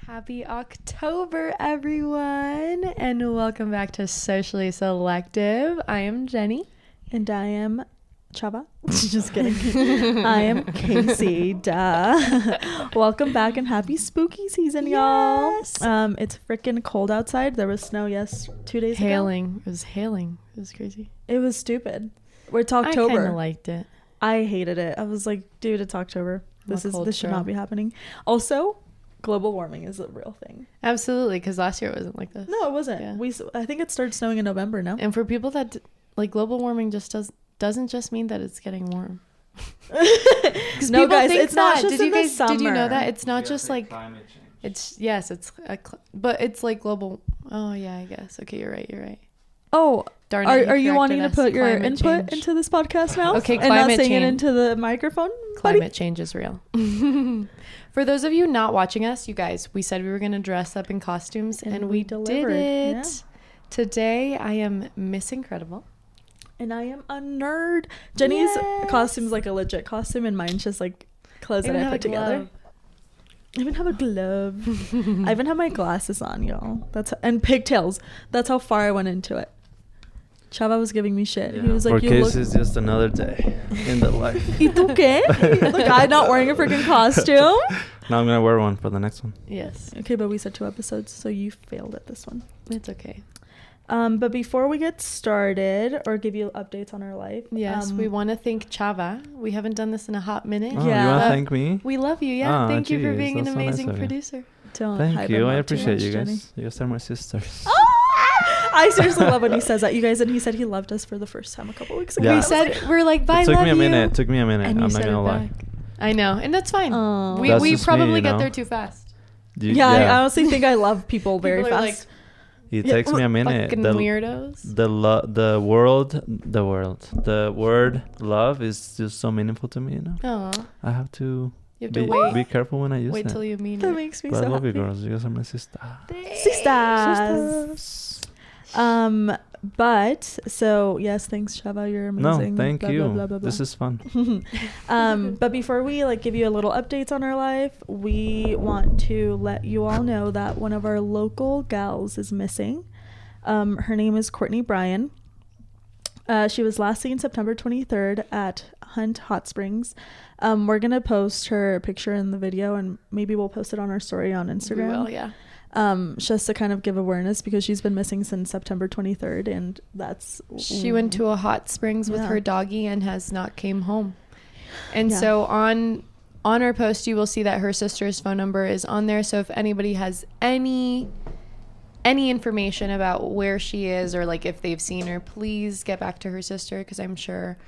Happy October, everyone, and welcome back to Socially Selective. I am Jenny. And I am Chava. Just kidding. I am Kaycee. Duh. Welcome back and happy spooky season, y'all. It's freaking cold outside. There was snow 2 days ago. Hailing. It was hailing. It was crazy. It was stupid. It's October. I kind of liked it. I hated it. I was like, dude, it's October. This should not be happening. Also, global warming is a real thing. Absolutely, because last year it wasn't like this. No, it wasn't. Yeah. I think it started snowing in November now. And for people that like global warming doesn't just mean that it's getting warm. No, guys, it's not just in the summer. Did you know that it's not just like climate change? But it's like global. Oh yeah, I guess. Okay, you're right. Oh, darn it! Are you wanting to put your input into this podcast now? Okay, and not saying it into the microphone. Climate change is real. For those of you not watching us, you guys, we said we were going to dress up in costumes, and we delivered. Did it. Yeah. Today, I am Miss Incredible. And I am a nerd. Jenny's costume is like a legit costume, and mine's just like clothes that I put together. I even have a glove. I even have my glasses on, y'all. And pigtails. That's how far I went into it. Chava was giving me shit. Yeah. He was like, "Case is just another day in the life." ¿Y tú qué? The guy not wearing a freaking costume. Now I'm gonna wear one for the next one. Yes. Okay, but we said 2 episodes, so you failed at this one. It's okay. But before we get started or give you updates on our life, yes, we want to thank Chava. We haven't done this in a hot minute. Oh, yeah, you want to thank me? We love you. Yeah, thank you for being an amazing producer. Thank you. I appreciate you guys. Jenny. You guys are my sisters. I seriously love when he says that, you guys. And he said he loved us for the first time a couple weeks ago. Yeah. We're like, bye, love you. Took me a minute. And I'm not gonna lie. I know, and that's fine. Aww. We probably get there too fast. I honestly think I love people very fast. Like, it takes me a minute. Fucking weirdos. The word love is just so meaningful to me. You know. Aww. I have to. You have to be careful when I use it. Wait till you mean that it. Makes me but so I love happy. you girls. You guys are my sisters. Sisters. But so yes, thanks Chava, you're amazing. No, thank you. Blah, blah, blah, blah. This is fun. But before we give you a little updates on our life, we want to let you all know that one of our local gals is missing. Her name is Courtney Bryan. She was last seen September 23rd at Hunt Hot Springs. We're gonna post her picture in the video, and maybe we'll post it on our story on Instagram. We will, yeah. Just to kind of give awareness, because she's been missing since September 23rd, and she went to a hot springs with her doggy and has not came home. And so on our post, you will see that her sister's phone number is on there. So if anybody has any information about where she is, or like if they've seen her, please get back to her sister, because I'm sure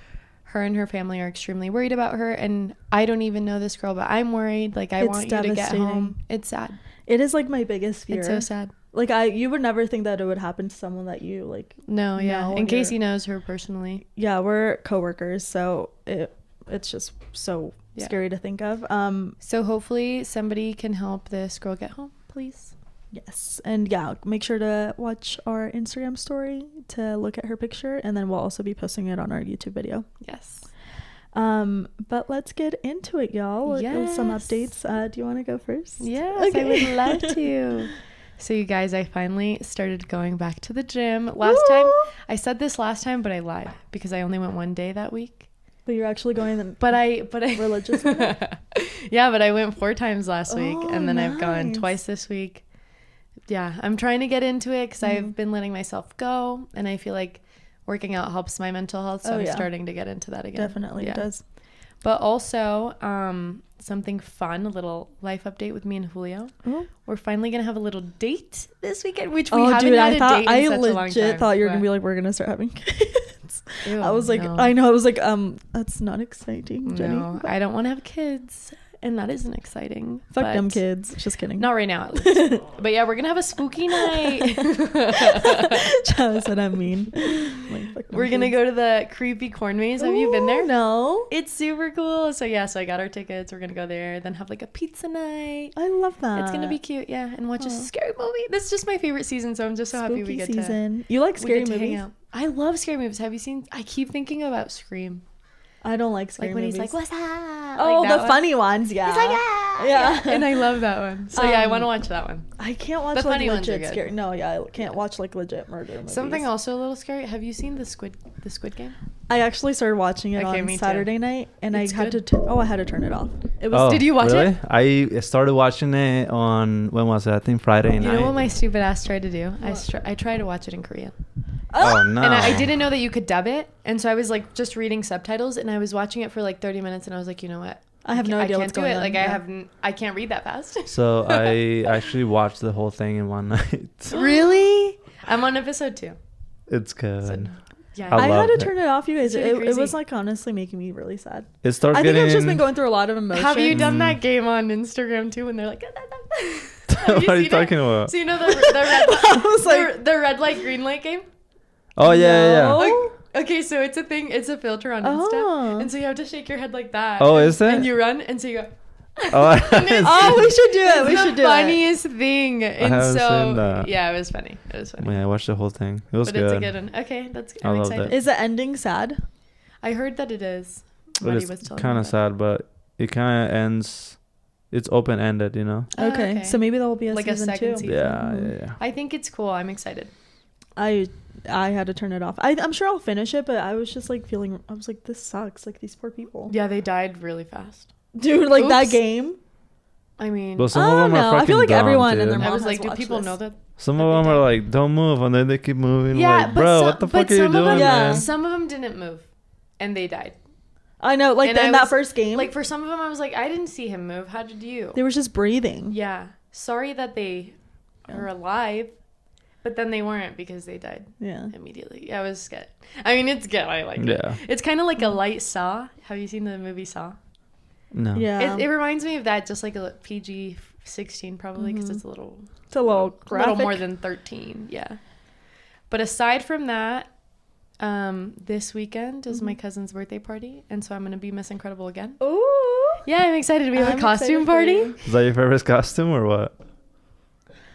her and her family are extremely worried about her. And I don't even know this girl, but I'm worried. Like, I want you to get home. It's sad. It is like my biggest fear. It's so sad. Like, you would never think that it would happen to someone that you like. No, yeah. And Kaycee knows her personally. Yeah, we're coworkers, so it's just so scary to think of. So hopefully somebody can help this girl get home, please. Yes, and make sure to watch our Instagram story to look at her picture, and then we'll also be posting it on our YouTube video. Yes. But let's get into it, y'all. With some updates. Do you want to go first? Yes, okay. I would love to. So you guys, I finally started going back to the gym. I said this last time, but I lied, because I only went one day that week. But you're actually going but I religiously? Yeah, but I went 4 times last week, and then I've gone twice this week. Yeah, I'm trying to get into it, because I've been letting myself go, and I feel like working out helps my mental health, so I'm starting to get into that again. Definitely, it does. But also, something fun, a little life update with me and Julio. Mm-hmm. We're finally going to have a little date this weekend, which we haven't had a date in such a long time. I legit thought you were going to be like, we're going to start having kids. Ew, I was like, no. I know. I was like, that's not exciting, Jenny. No, I don't want to have kids. And that isn't exciting. Fuck them kids. Just kidding. Not right now, at least. But yeah, we're going to have a spooky night. Chava said I'm mean. We're going to go to the creepy corn maze. Have you been there? No. It's super cool. So yeah, so I got our tickets. We're going to go there. Then have like a pizza night. I love that. It's going to be cute. Yeah. And watch a scary movie. This is just my favorite season. So I'm just so happy we get to. You like scary movies? I love scary movies. Have you seen? I keep thinking about Scream. I don't like scary movies. Like when he's like, what's that? Oh, like the funny ones, yeah. He's like, ah! Yeah. And I love that one. So I want to watch that one. I can't watch The like funny ones are legit good. scary. No, yeah, I can't watch like legit murder movies. Something also a little scary. Have you seen the Squid Game? I actually started watching it Okay, on me too. Saturday night, and It's I had good. to. I had to turn it off. It was. Oh, Did you watch really? it? I started watching it on, when was it? I think Friday night. You know what my stupid ass tried to do? I tried to watch it in Korean. Oh, no. And I didn't know that you could dub it. And so I was like just reading subtitles, and I was watching it for like 30 minutes, and I was like, you know what? I have no idea what's going on. Like Yeah. I can't read that fast. So I actually watched the whole thing in one night. Really? I'm on episode 2. It's good. So, yeah. I I had loved to it. turn it off, you guys. It's really It was crazy. like honestly making me really sad. It starts I think getting... I've just been going through a lot of emotions. Have you done that game on Instagram too when they're like... What are you talking about? So you know the red I was like, the red light, green light game? Oh, yeah. No. Okay, so it's a thing. It's a filter on Insta. Oh. And so you have to shake your head like that. Oh, is it? And you run, and so you go... Oh, Oh, we should do it. We It's should the do it. funniest thing. And haven't so... seen that. Yeah, it was funny. It was funny. Yeah, I watched the whole thing. It was But good. it's a good one. Okay, that's good. I I'm loved excited. it. Is the ending sad? I heard that it is. But Buddy was it's telling kind me of that. sad, but it kind of ends... It's open-ended, you know? Oh, Okay. So maybe there will be a Like a season second 2. season. Yeah. I think it's cool. I'm excited. I had to turn it off. I'm sure I'll finish it, but I was just like feeling. I was like, this sucks. Like these poor people. Yeah, they died really fast. Dude, like that Oops. game. I mean, But some I of don't them are know. fucking I feel like dumb, everyone dude. and their I mom was has like, do watched people this. know that? Some that of they them are died? like, don't move, and then they keep moving. Yeah, Like, bro, what the fuck are you doing, man? Some of them didn't move, and they died. I know, like And in I that was- first game, Like for some of them, I was like, I didn't see him move. How did you? they were just breathing. Yeah. Sorry that they are alive, but then they weren't because they died Yeah. immediately. Yeah, it was good. I mean, it's good. I like it. Yeah. It's kind of like a light Saw. Have you seen the movie Saw? No. Yeah. It reminds me of that, just like a PG-16 probably, because it's a little It's a little a graphic. little more than 13. Yeah. But aside from that, this weekend is my cousin's birthday party, and so I'm gonna be Miss Incredible again. Ooh. Yeah, I'm excited. We have I'm a costume excited for party. you. Is that your favorite costume or what?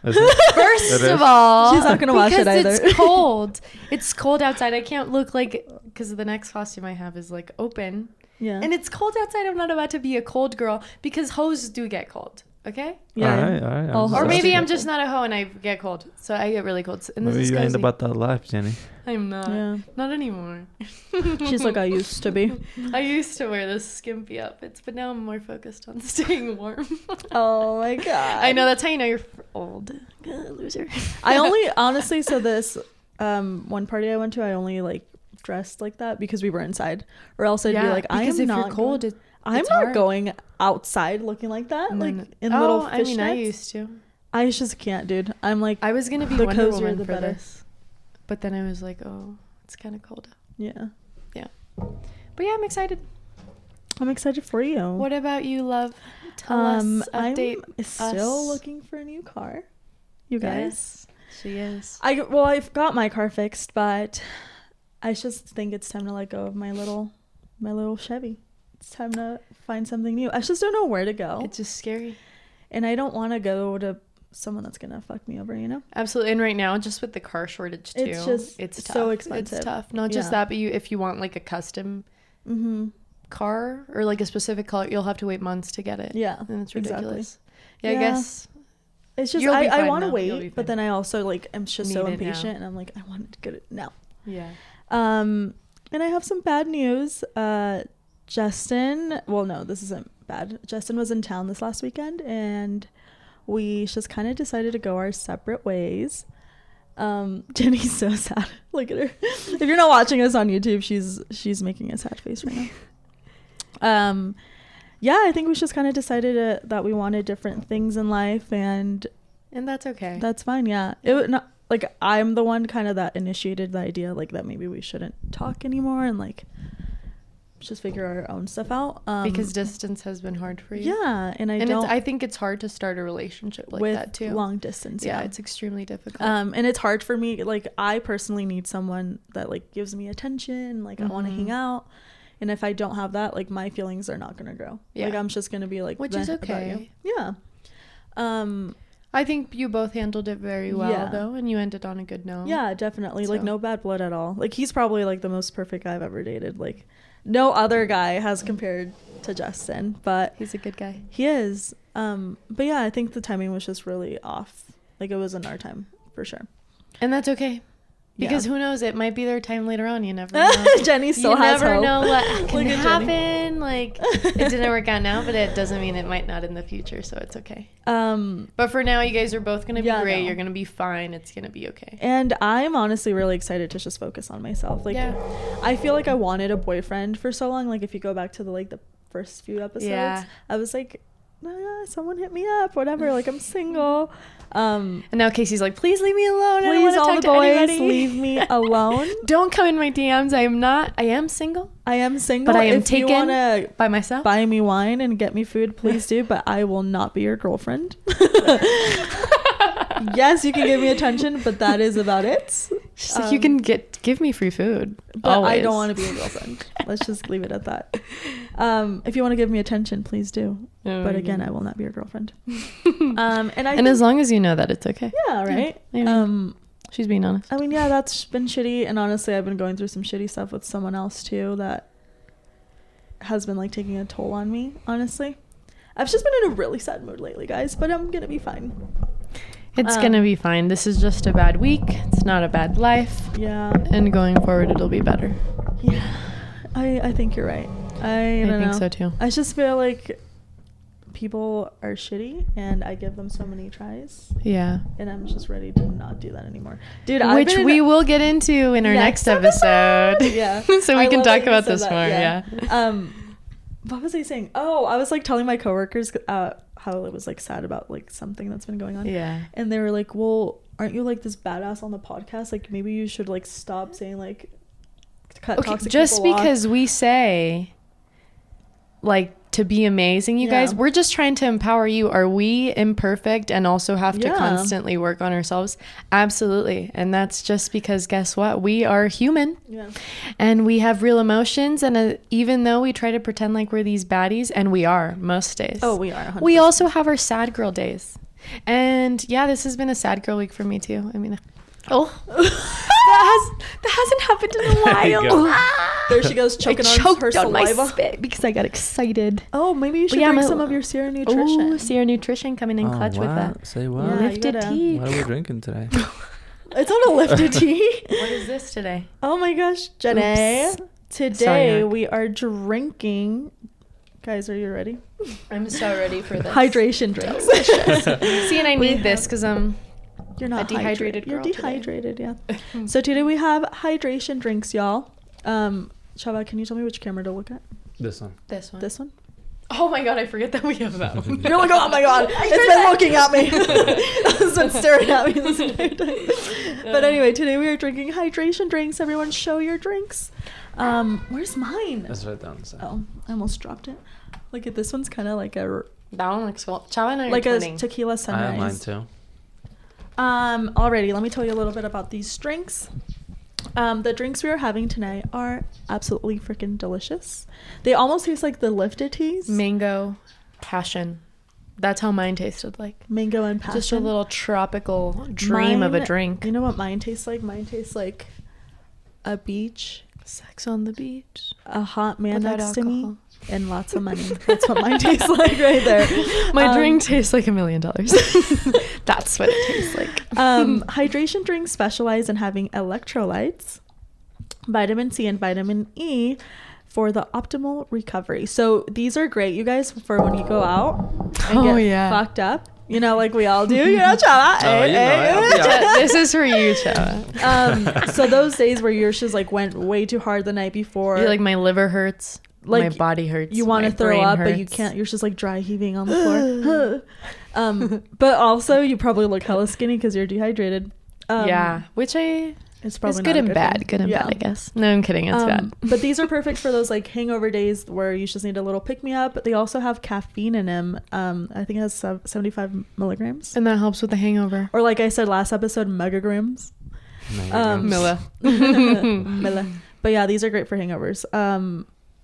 Is it? First It of is? all, She's not gonna watch it because either. it's cold. It's cold outside. I can't look like, because the next costume I have is like open, Yeah. and it's cold outside. I'm not about to be a cold girl because hoes do get cold. Okay. yeah. All right. I'm All just Or maybe asking. I'm just not a hoe and I get cold. So I get really cold. And this Maybe is you ain't cozy. about that life, Jenny. I'm not. Yeah. Not anymore. She's like, I used to be. I used to wear those skimpy outfits, but now I'm more focused on staying warm. Oh my god. I know, that's how you know you're old. Loser. I only honestly, so this one party I went to, I only like dressed like that because we were inside, or else I'd be like, I because am if not you're cold, going- it, I'm it's not hard. going outside looking like that, No, like no. in little I mean, I fishnets. used to. I just can't, dude. I'm like, I was gonna be The Wonder cozier, Woman the for better. this, but then I was like, oh, it's kind of cold. yeah. But yeah, I'm excited. I'm excited for you. What about you, love? Tell us. Update. I'm still us. looking for a new car. You guys. Yes, she is. I've got my car fixed, but I just think it's time to let go of my little Chevy. It's time to find something new. I just don't know where to go. It's just scary. And I don't want to go to someone that's gonna fuck me over, you know? Absolutely. And right now, just with the car shortage too, It's just it's tough. so expensive. It's tough. Not just Yeah. that, but if you want like a custom Mm-hmm. car or like a specific color, you'll have to wait months to get it. Yeah. And it's exactly. ridiculous. Yeah, I Yeah. guess. It's just You'll be I fine want to now. You'll be wait, but fine. then I also like am just so Need it now. impatient, and I'm like, I want to get it now. Yeah. And I have some bad news. Justin, well, no, this isn't bad. Justin was in town this last weekend, and we just kind of decided to go our separate ways. Jenny's so sad. Look at her. If you're not watching us on YouTube, she's making a sad face right now. Yeah, I think we just kind of decided that we wanted different things in life, and that's okay. that's fine. Yeah, it would not like I'm the one kind of that initiated the idea like that maybe we shouldn't talk anymore and like just figure our own stuff out. Because distance has been hard for you. Yeah, and I think it's hard to start a relationship like with that too. long distance. Yeah, Yeah, it's extremely difficult. and it's hard for me. Like I personally need someone that like gives me attention. Like I want to hang out. And if I don't have that, like my feelings are not gonna grow. Yeah. Like I'm just gonna be like, Which is "Bleh," about okay. you. Yeah. I think you both handled it very well Yeah. though, and you ended on a good note. Yeah, definitely. Like So- no bad blood at all. Like he's probably like the most perfect guy I've ever dated. Like no other guy has compared to Justin, but he's a good guy. He is. But yeah, I think the timing was just really off. Like it wasn't our time for sure. And that's okay. Because who knows? It might be their time later on. You never know. Jenny still has hope. You never know what can happen. Like, it didn't work out now, but it doesn't mean it might not in the future. So it's okay. But for now, you guys are both going to be great. No. You're going to be fine. It's going to be okay. And I'm honestly really excited to just focus on myself. Like, I feel like I wanted a boyfriend for so long. Like, if you go back to the first few episodes, I was like, someone hit me up, whatever. Like, I'm single. And now Kaycee's like, please leave me alone. Please, I don't want to all talk the to boys, anybody. leave me alone. Don't come in my DMs. I am single. I am single. But I am if taken you wanna by myself. Buy me wine and get me food, please do. But I will not be your girlfriend. Yes, you can give me attention, but that is about it. She's like, you can give me free food. But always. I don't want to be your girlfriend. Let's just leave it at that. If you want to give me attention, please do. But again, I will not be your girlfriend. And as long as you know that, it's okay. Yeah, right. Yeah, she's being honest. I mean, yeah, that's been shitty. And honestly, I've been going through some shitty stuff with someone else too that has been like taking a toll on me. Honestly, I've just been in a really sad mood lately, guys. But I'm gonna be fine. It's gonna be fine. This is just a bad week. It's not a bad life. Yeah. And going forward, it'll be better. Yeah. I think you're right. I think so too. I just feel like people are shitty and I give them so many tries. Yeah. And I'm just ready to not do that anymore. Dude, which we will get into in our next episode. Yeah. So we can talk about this more. Yeah. What was I saying? Oh, I was like telling my coworkers how it was like sad about like something that's been going on. Yeah. And they were like, well, aren't you like this badass on the podcast? Like maybe you should like stop saying like cut toxic just people because off. We say like to be amazing, you guys, we're just trying to empower you. Are we imperfect and also have to constantly work on ourselves? Absolutely. And that's just because guess what? We are human. Yeah. And we have real emotions. And even though we try to pretend like we're these baddies, and we are most days. Oh, we are. 100%. We also have our sad girl days. And yeah, this has been a sad girl week for me too. I mean, that hasn't happened in a while. There she goes, choking on her saliva. My spit because I got excited. Oh, maybe you should drink some of your Sierra Nutrition. Oh, Sierra Nutrition coming in clutch with that. Say what? Yeah, lifted tea. What are we drinking today? It's not a lifted tea. What is this today? Oh my gosh, Jenny. Oops. Today we are drinking. Guys, are you ready? I'm so ready for this. Hydration drinks. See, and I need this because you're not a dehydrated girl. You're dehydrated, yeah. So today we have hydration drinks, y'all. Chava, can you tell me which camera to look at? This one. This one? Oh my god, I forget that we have that one. You're like, oh my god, it's been looking at me. It's been staring at me this entire time. But anyway, today we are drinking hydration drinks. Everyone show your drinks. Where's mine? That's right down the side. Oh, I almost dropped it. Look at this one's kind of like a... That one looks cool. Chava and I are like twinning. A tequila sunrise. I have mine too. Alrighty, let me tell you a little bit about these drinks. The drinks we are having tonight are absolutely freaking delicious. They almost taste like the lifted teas. Mango, passion. That's how mine tasted like. Mango and passion. Just a little tropical dream of a drink. You know what mine tastes like? Mine tastes like a beach. Sex on the beach. A hot man without next alcohol. to me. And lots of money. That's what mine tastes like right there. My drink tastes like $1 million. That's what it tastes like. Hydration drinks specialize in having electrolytes, vitamin C, and vitamin E for the optimal recovery. So these are great, you guys, for when you go out and get fucked up. You know, like we all do. You know, Chava. This is for you, Chava. So those days where yours just like went way too hard the night before. You're like, my liver hurts. Like, my body hurts. You want to throw up, but you can't. You're just like dry heaving on the floor. But also, you probably look hella skinny because you're dehydrated. Which it's probably good and bad. Thing. Good and bad, I guess. No, I'm kidding. It's bad. But these are perfect for those like hangover days where you just need a little pick me up. But they also have caffeine in them. I think it has 75 milligrams, and that helps with the hangover. Or like I said last episode, megagrams. Milla. But yeah, these are great for hangovers.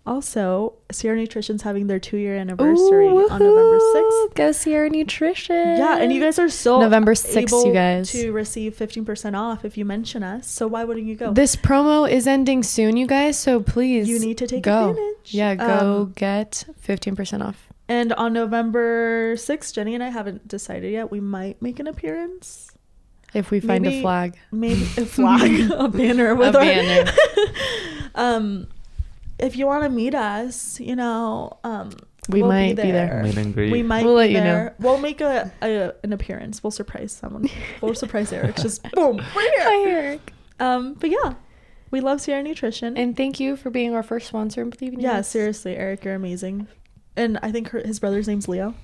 Also, Sierra Nutrition's having their 2-year anniversary on November 6th. Go Sierra Nutrition. Yeah, and you guys are still November 6th, able you guys, to receive 15% off if you mention us. So why wouldn't you go? This promo is ending soon, you guys, so please You need to take go. advantage. Yeah, go get 15% off. And on November 6th, Jenny and I haven't decided yet. We might make an appearance. If we find a flag. Maybe a flag, a banner with our banner. If you want to meet us, we we'll might be there. Meet and greet. We might We'll be let you there. know. We'll make an appearance. We'll surprise someone. We'll surprise Eric. Just boom, we're here. Hi, Eric. But yeah, we love Sierra Nutrition. And thank you for being our first sponsor and believing in Yeah, us. seriously, Eric, you're amazing. And I think his brother's name's Leo.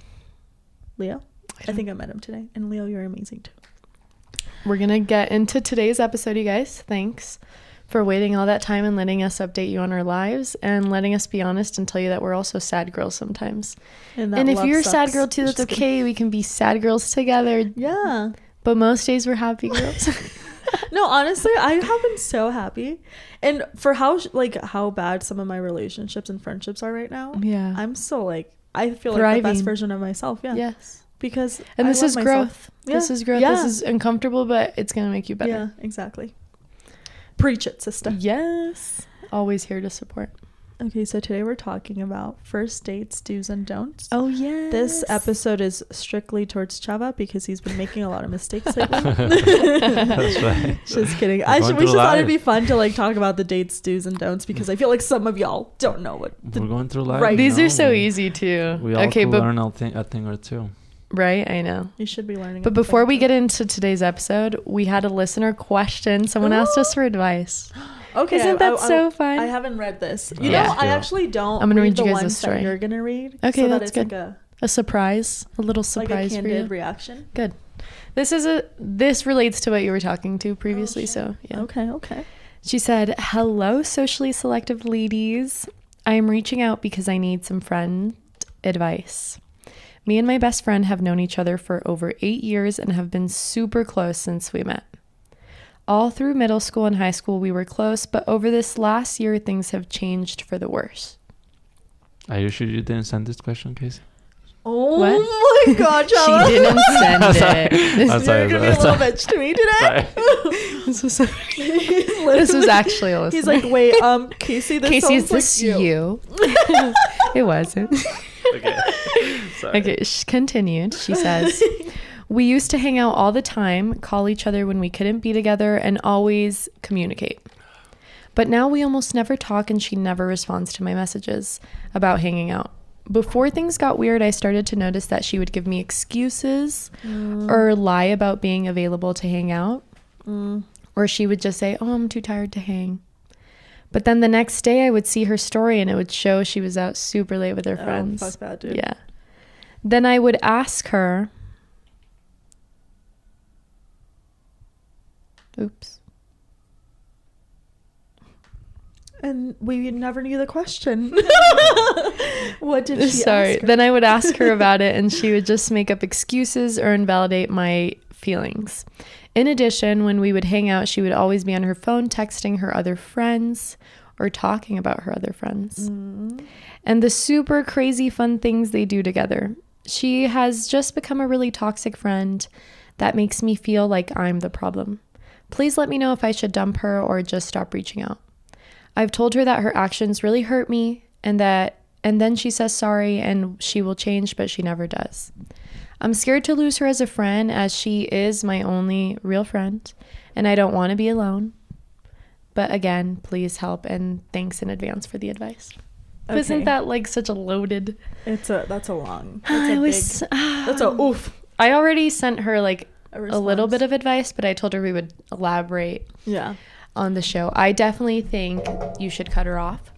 Leo? I think I met him today. And Leo, you're amazing too. We're going to get into today's episode, you guys. Thanks for waiting all that time and letting us update you on our lives and letting us be honest and tell you that we're also sad girls sometimes. And if you're a sad girl too, that's okay. We can be sad girls together. Yeah. But most days we're happy girls. No, honestly, I have been so happy. And for how bad some of my relationships and friendships are right now, Yeah. I'm still I feel Thriving. like the best version of myself. Yeah. Yes. Because And this I is love growth. myself. Yeah. This is growth. Yeah. This is uncomfortable, but it's going to make you better. Yeah, exactly. Preach it, sister. Yes. Always here to support. Okay, so today we're talking about first dates, do's and don'ts. Oh, yes. This episode is strictly towards Chava because he's been making a lot of mistakes lately. That's right. Just kidding. We're We going just through thought it'd life. be fun to talk about the dates, do's and don'ts because I feel like some of y'all don't know what. We're going through life. Right. These you are know? so easy too. We all Okay, could but learn a thing or two. right, I know. You should be learning. But before we get into today's episode, we had a listener question. Someone asked us for advice. okay, Isn't that so fun? I haven't read this. You know, I actually don't. I'm gonna read the you guys ones the story. that you're gonna read. Okay, so that's that it's good. A surprise, a little surprise like a for you. candid reaction. Good. This relates to what you were talking to previously, so yeah. Okay. She said, "Hello, socially selective ladies. I am reaching out because I need some friend advice. Me and my best friend have known each other for over 8 years and have been super close since we met. All through middle school and high school, we were close, but over this last year, things have changed for the worse." Are you sure you didn't send this question, Kaycee? Oh What? my God, Chava. She didn't send I'm sorry. it. I'm sorry. You're gonna be a little bitch to me today. Sorry. This was actually a listener. He's like, wait, Kaycee, this Kaycee, is sounds like this you? It wasn't. Okay. Sorry. Okay, continued. She says, "We used to hang out all the time, call each other when we couldn't be together, and always communicate. But now we almost never talk, and she never responds to my messages about hanging out. Before things got weird, I started to notice that she would give me excuses or lie about being available to hang out. Or she would just say, 'Oh, I'm too tired to hang.' But then the next day I would see her story and it would show she was out super late with her friends." Fuck that, dude. Yeah. "Then I would ask her," oops. And we never knew the question. What did she Sorry. ask her? Then I would ask her about it and she would just make up excuses or invalidate my feelings. In addition, when we would hang out, she would always be on her phone texting her other friends or talking about her other friends. And the super crazy fun things they do together. She has just become a really toxic friend that makes me feel like I'm the problem. Please let me know if I should dump her or just stop reaching out. I've told her that her actions really hurt me and then she says sorry and she will change, but she never does. I'm scared to lose her as a friend as she is my only real friend and I don't want to be alone. But again, please help and thanks in advance for the advice." Okay. Isn't that like such a loaded? That's a long. That's a oof. I already sent her like A a little response. bit of advice, but I told her we would elaborate Yeah. on the show. I definitely think you should cut her off.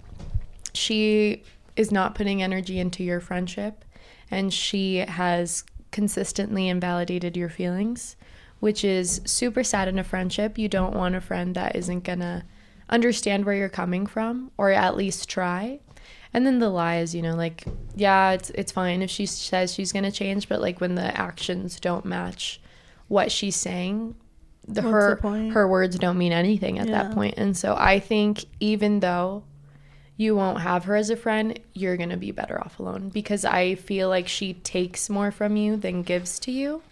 She is not putting energy into your friendship and she has consistently invalidated your feelings, which is super sad in a friendship. You don't want a friend that isn't gonna understand where you're coming from or at least try. And then the lie is, like, yeah, it's fine if she says she's gonna change, but like when the actions don't match what she's saying, What's the point? her words don't mean anything at that point. And so I think even though you won't have her as a friend, you're going to be better off alone, because I feel like she takes more from you than gives to you.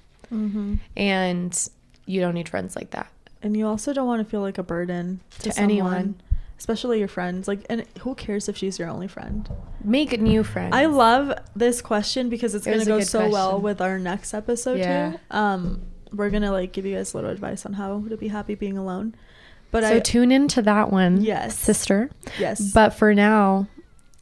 And you don't need friends like that. And you also don't want to feel like a burden to anyone, especially your friends. Like, and who cares if she's your only friend? Make new friends. I love this question because it's going to go so well with our next episode too. We're going to like give you guys a little advice on how to be happy being alone. But so tune into that one, yes, sister. Yes. But for now,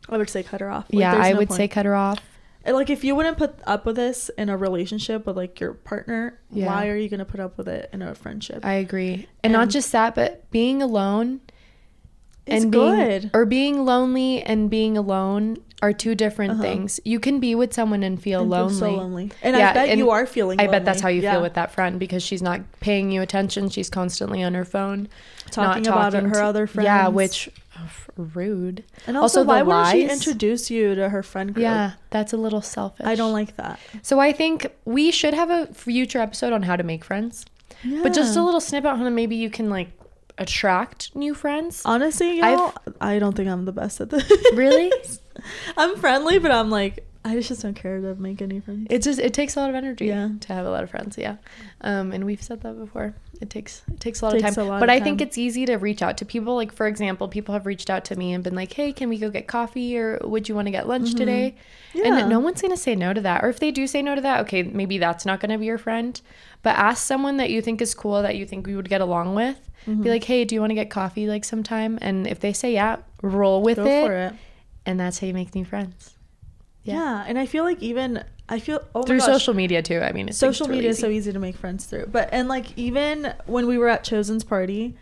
I would say cut her off. Like, yeah, I would say cut her off. And like, if you wouldn't put up with this in a relationship with like your partner, why are you going to put up with it in a friendship? I agree. And not just that, but being alone is good. Or being lonely and being alone are two different things. You can be with someone and feel lonely. Feel so lonely. And I bet you are feeling lonely. I bet that's how you feel with that friend, because she's not paying you attention. She's constantly on her phone. Talking about her other friends. Yeah, which... rude. And also why wouldn't she introduce you to her friend group? Yeah, that's a little selfish. I don't like that. So I think we should have a future episode on how to make friends. Yeah. But just a little snippet on how maybe you can like attract new friends. Honestly, y'all, I don't think I'm the best at this. Really? I'm friendly, but I'm like, I just don't care to make any friends. It takes a lot of energy to have a lot of friends. Yeah. And we've said that before. It takes a lot of time. But I think it's easy to reach out to people. Like, for example, people have reached out to me and been like, hey, can we go get coffee, or would you want to get lunch today? Yeah. And no one's going to say no to that. Or if they do say no to that, okay, maybe that's not going to be your friend. But ask someone that you think is cool, that you think we would get along with. Be like, hey, do you want to get coffee like sometime? And if they say yeah, roll with it. Go for it. And that's how you make new friends. Yeah. And I feel like through social media too. I mean, social media is so easy to make friends through. But and like, even when we were at Chosen's party,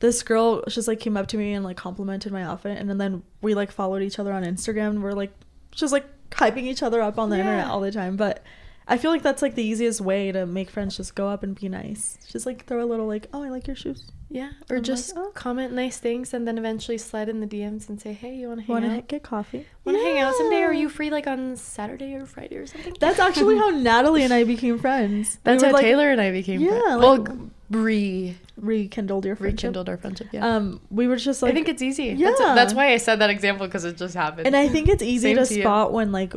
this girl just like came up to me and like complimented my outfit, and then we like followed each other on Instagram, and we're like just like hyping each other up on the internet all the time. But I feel like that's like the easiest way to make friends. Just go up and be nice. Just like throw a little like, oh, I like your shoes. Yeah. Or just comment nice things, and then eventually slide in the DMs and say, hey, you want to hang out? Want to get coffee? Want to hang out someday? Are you free like on Saturday or Friday or something? That's actually how Natalie and I became friends. That's how Taylor and I became friends. Yeah. Like, well, rekindled our friendship. Yeah. We were just like, I think it's easy. Yeah. That's why I said that example, because it just happened. And I think it's easy to spot when like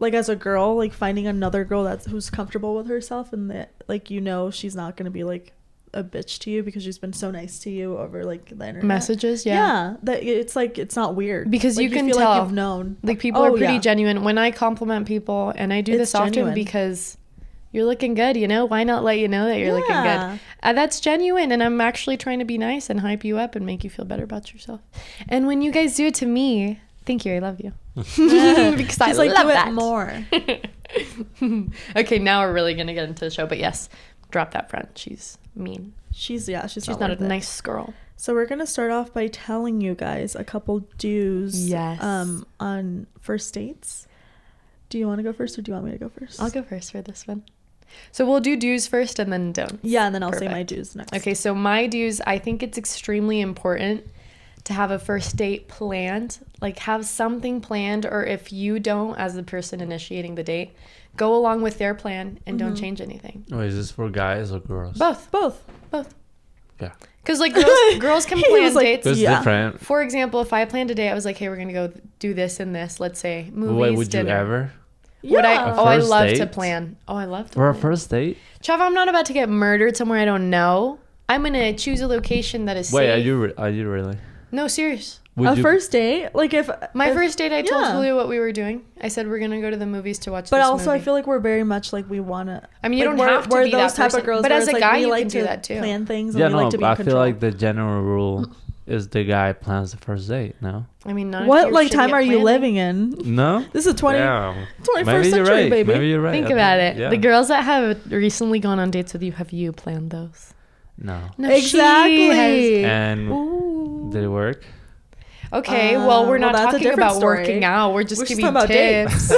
as a girl, like finding another girl who's comfortable with herself, and that like, you know, she's not going to be like a bitch to you because she's been so nice to you over like the internet messages. That it's like, it's not weird because like, you can feel tell like you've known, like people are pretty genuine. When I compliment people, and I do this often because you're looking good, you know, why not let you know that you're looking good? That's genuine, and I'm actually trying to be nice and hype you up and make you feel better about yourself. And when you guys do it to me, thank you, I love you. Because I like, love do that it more. Okay, now we're really gonna get into the show, but yes, drop that friend. She's mean. She's not a nice girl. So we're gonna start off by telling you guys a couple do's on first dates. Do you want to go first, or do you want me to go first? I'll go first for this one. So we'll do do's first and then don'ts. Yeah, and then I'll say my do's next. Okay, so my do's, I think it's extremely important to have a first date planned. Like, have something planned, or if you don't, as the person initiating the date, go along with their plan and don't change anything. Oh, is this for guys or girls? Both. Yeah. Because like girls can plan dates. It's different. For example, if I planned a date, I was like, hey, we're gonna go do this and this. Let's say movies, Wait, would dinner. you ever? Yeah. I love to plan. I love to for plan. a first date. Chava, I'm not about to get murdered somewhere I don't know. I'm gonna choose a location that is safe. Wait, are you really? No, serious. First date, like if first date, I told Julio what we were doing. I said we're gonna go to the movies to watch. But this also, movie. I feel like we're very much like we wanna. I mean, you like, don't have to we're be those that type person. of girls. But as a like, guy, we you like can to do that too. Plan things. Yeah, and we like to be in I feel like the general rule is the guy plans the first date. No. I mean, not what like time are you living in? No. This is 21st century, right. baby. Maybe you're right. Think about it. Yeah. The girls that have recently gone on dates with you, have you planned those? No. Exactly. And did it work? Okay, well, we're not talking about working out. We're just giving tips.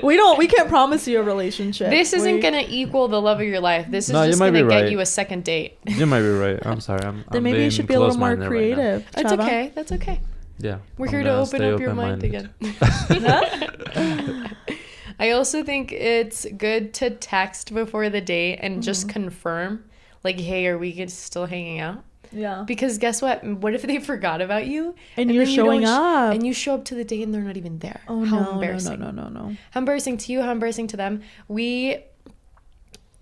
We can't promise you a relationship. This isn't going to equal the love of your life. This is just going to get you a second date. You might be right. I'm sorry. Then maybe you should be a little more creative. That's okay. That's okay. Yeah. We're here to open up your mind again. I also think it's good to text before the date and just confirm, like, hey, are we still hanging out? Yeah. Because guess what? What if they forgot about you? And you're then showing don't up. and you show up to the date and they're not even there. Oh, How no, embarrassing. no. How embarrassing to you, how embarrassing to them. We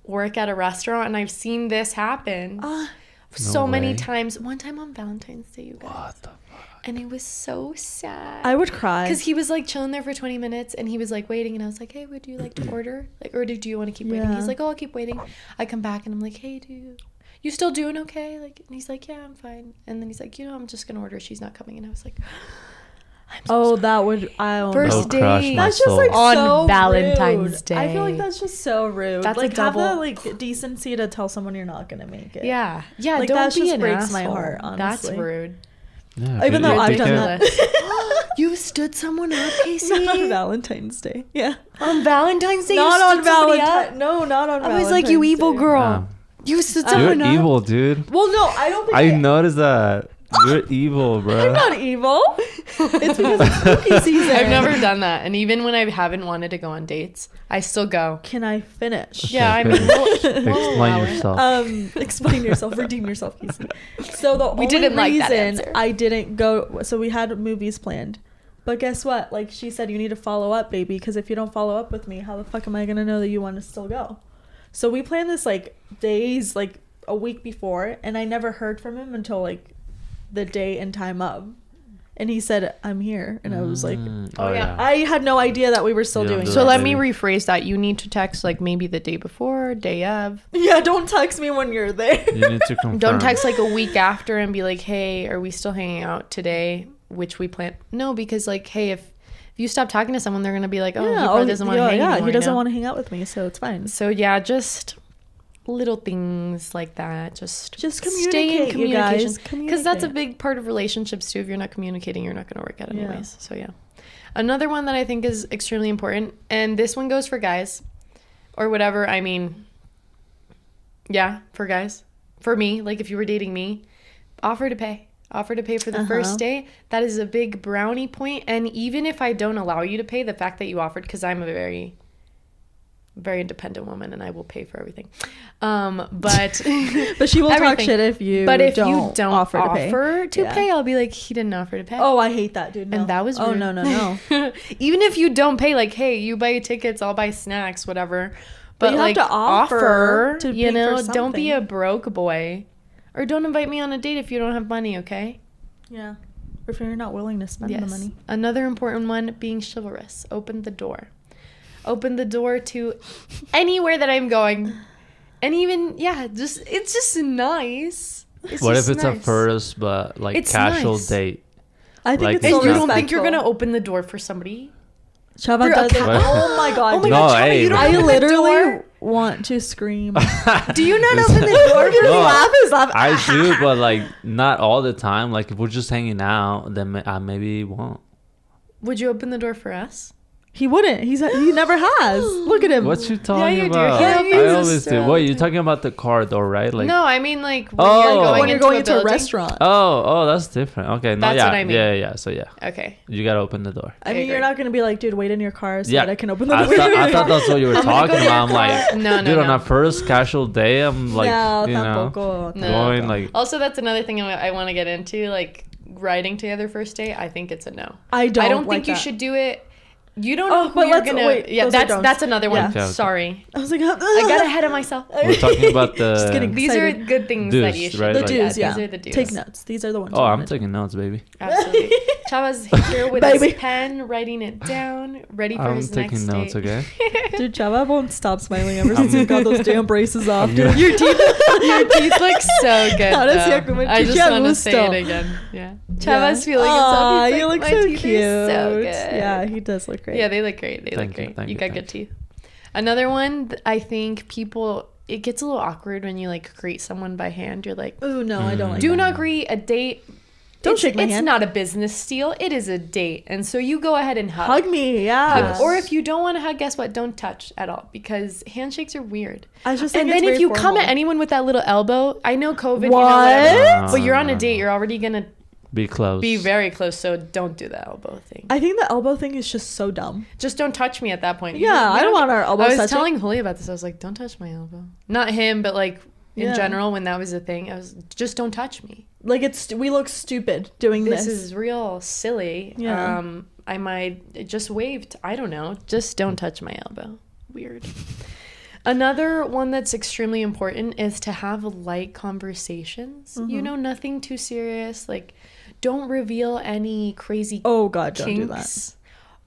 work at a restaurant and I've seen this happen so many times. One time on Valentine's Day, you guys. What the fuck? And it was so sad. I would cry. Because he was like chilling there for 20 minutes and he was like waiting. And I was like, hey, would you like to order? Like, or do you want to keep waiting? He's like, oh, I'll keep waiting. I come back and I'm like, hey, you still doing okay? Like, and he's like, yeah, I'm fine. And then he's like, I'm just going to order. She's not coming. And I was like, I'm so sorry. That would, I don't First know. date. That's just like on so Valentine's rude. Day. I feel like that's just so rude. That's like a double. have the like decency to tell someone you're not gonna make it. Yeah. Like, Don't that be just an breaks asshole. my heart, honestly. That's rude. Yeah, Even though I've done that. You stood someone up, Kaycee? Not on Valentine's Day. Yeah. On Valentine's Day? Not you on stood somebody up? Valentine's. No, not on Valentine's. I was like, you evil Day. girl. You stood someone You're up. evil, dude. Well, no, I don't think I noticed that. You're evil, bro. I'm not evil. It's because it's spooky season. I've never done that. And even when I haven't wanted to go on dates, I still go. Can I finish? Yeah, I mean, we'll allow Explain it. yourself. Explain yourself. Redeem yourself, Kaycee. So the We only didn't like that reason answer. I didn't go. So we had movies planned, but guess what? Like she said, you need to follow up, baby. Because if you don't follow up with me, how the fuck am I gonna know that you want to still go? So we planned this like days, like a week before, and I never heard from him until like the day and time of. And he said, I'm here. And I was like, oh yeah. I had no idea that we were still doing So this. let me rephrase that. You need to text like maybe the day before, day of. Yeah, don't text me when you're there. You need to confirm. Don't text like a week after and be like, hey, are we still hanging out today? Which we plan. No, because like, hey, if you stop talking to someone, they're going to be like, oh, he probably doesn't want to hang anymore. He doesn't want to hang out with me, so it's fine. So yeah, just little things like that. Just communicate, stay in you communication. guys. Because that's a Communicate. big part of relationships too. If you're not communicating, you're not going to work out Yeah. anyways. So yeah. Another one that I think is extremely important, and this one goes for guys or whatever. I mean, yeah, for guys. For me, like if you were dating me, offer to pay for the first day. That is a big brownie point. And even if I don't allow you to pay, the fact that you offered, because I'm a very independent woman and I will pay for everything, but But she will talk everything. shit if you but if don't you don't offer to Yeah. pay, I'll be like, he didn't offer to pay. Oh, I hate that, dude. No. And that was rude. Oh, no. Even if you don't pay, like, hey, you buy tickets, I'll buy snacks, whatever. But you have like, to offer to you pay know, for don't be something. a broke boy, or don't invite me on a date if you don't have money. Okay. Yeah. Or if you're not willing to spend the money. Another important one, being chivalrous. Open the door to anywhere that I'm going. And even, it's just nice. What if it's a nice. first but like It's casual nice. date? I think Like, it's And so you don't think you're respectful. gonna open the door for somebody? Chava For a does it. couple? Oh my god. Oh my dude. No, God, Chava, hey, you don't I open the literally door? want to scream. Do you not open the door? His No, laugh is laugh. I do, but like not all the time. Like if we're just hanging out, then I maybe won't. Would you open the door for us? He wouldn't. He never has. Look at him. What you talking you do. about? Yeah, I you always just do. throw What it. you're talking about the car door, right? Like No, I mean like when Oh. when you're going into a building. restaurant. Oh, that's different. Okay, no, That's yeah, what I mean. yeah. So yeah, Okay. you gotta open the door. I mean, agree. you're not going to be like, dude, wait in your car so Yeah, that I can open the I door. thought that's what you were I'm gonna talking go to about. I'm your like, car. No, dude, on no. a first casual day, I'm like, no, you know, tampoco. No. going like. Also, that's another thing I want to get into, like riding together first date. I think it's a no. I don't think like you that. should do it. You don't Oh, know who but you're let's- gonna. wait, yeah, those are don'ts. that's another one. Yeah. Okay, okay. Sorry, I was like, I got ahead of myself. We're talking about the. Just kidding. These are Excited. good things Do's, that you should. right? The Like- dues, yeah. These are the dues. Take notes. These are the ones. Oh, you I'm wanted. taking notes, baby. Absolutely. Chava's here with Baby. his pen, writing it down, ready for I'm his taking next notes, date. okay? Dude, Chava won't stop smiling ever since he got those damn braces off, I'm dude. gonna- Your teeth look so good. Ahora sí, though. como I just chichi want to say gusto. it again. Yeah. Yeah. Chava's feeling Aw, himself. He's you like, look my so teeth cute. are so good. Yeah, he does look great. Yeah, they look great. They Thank look you, great. thank You you, got thank good teeth. Another one, I think people, it gets a little awkward when you like greet someone by hand. You're like, Ooh, no, I don't like do that. not greet a date. Don't shake my It's hand. not a business deal. It is a date. And so you go ahead and hug. Hug me, yeah. Hug. Or if you don't want to hug, guess what? Don't touch at all because handshakes are weird. I just think And it's then if very you come formal. at anyone with that little elbow, I know COVID, What? you know, whatever, No, but you're on a no, date. no. You're already going to Be close. be very close. So don't do the elbow thing. I think the elbow thing is just so dumb. Just don't touch me at that point. Yeah, We I don't want our elbows I was touching. telling Julio about this. I was like, don't touch my elbow. Not him, but like in general, when that was a thing, I was just don't touch me. Like we look stupid doing this. This is real silly. Yeah. I might just waved. I don't know. Just don't touch my elbow. Weird. Another one that's extremely important is to have light conversations. You know, nothing too serious. Like, don't reveal any crazy don't do that.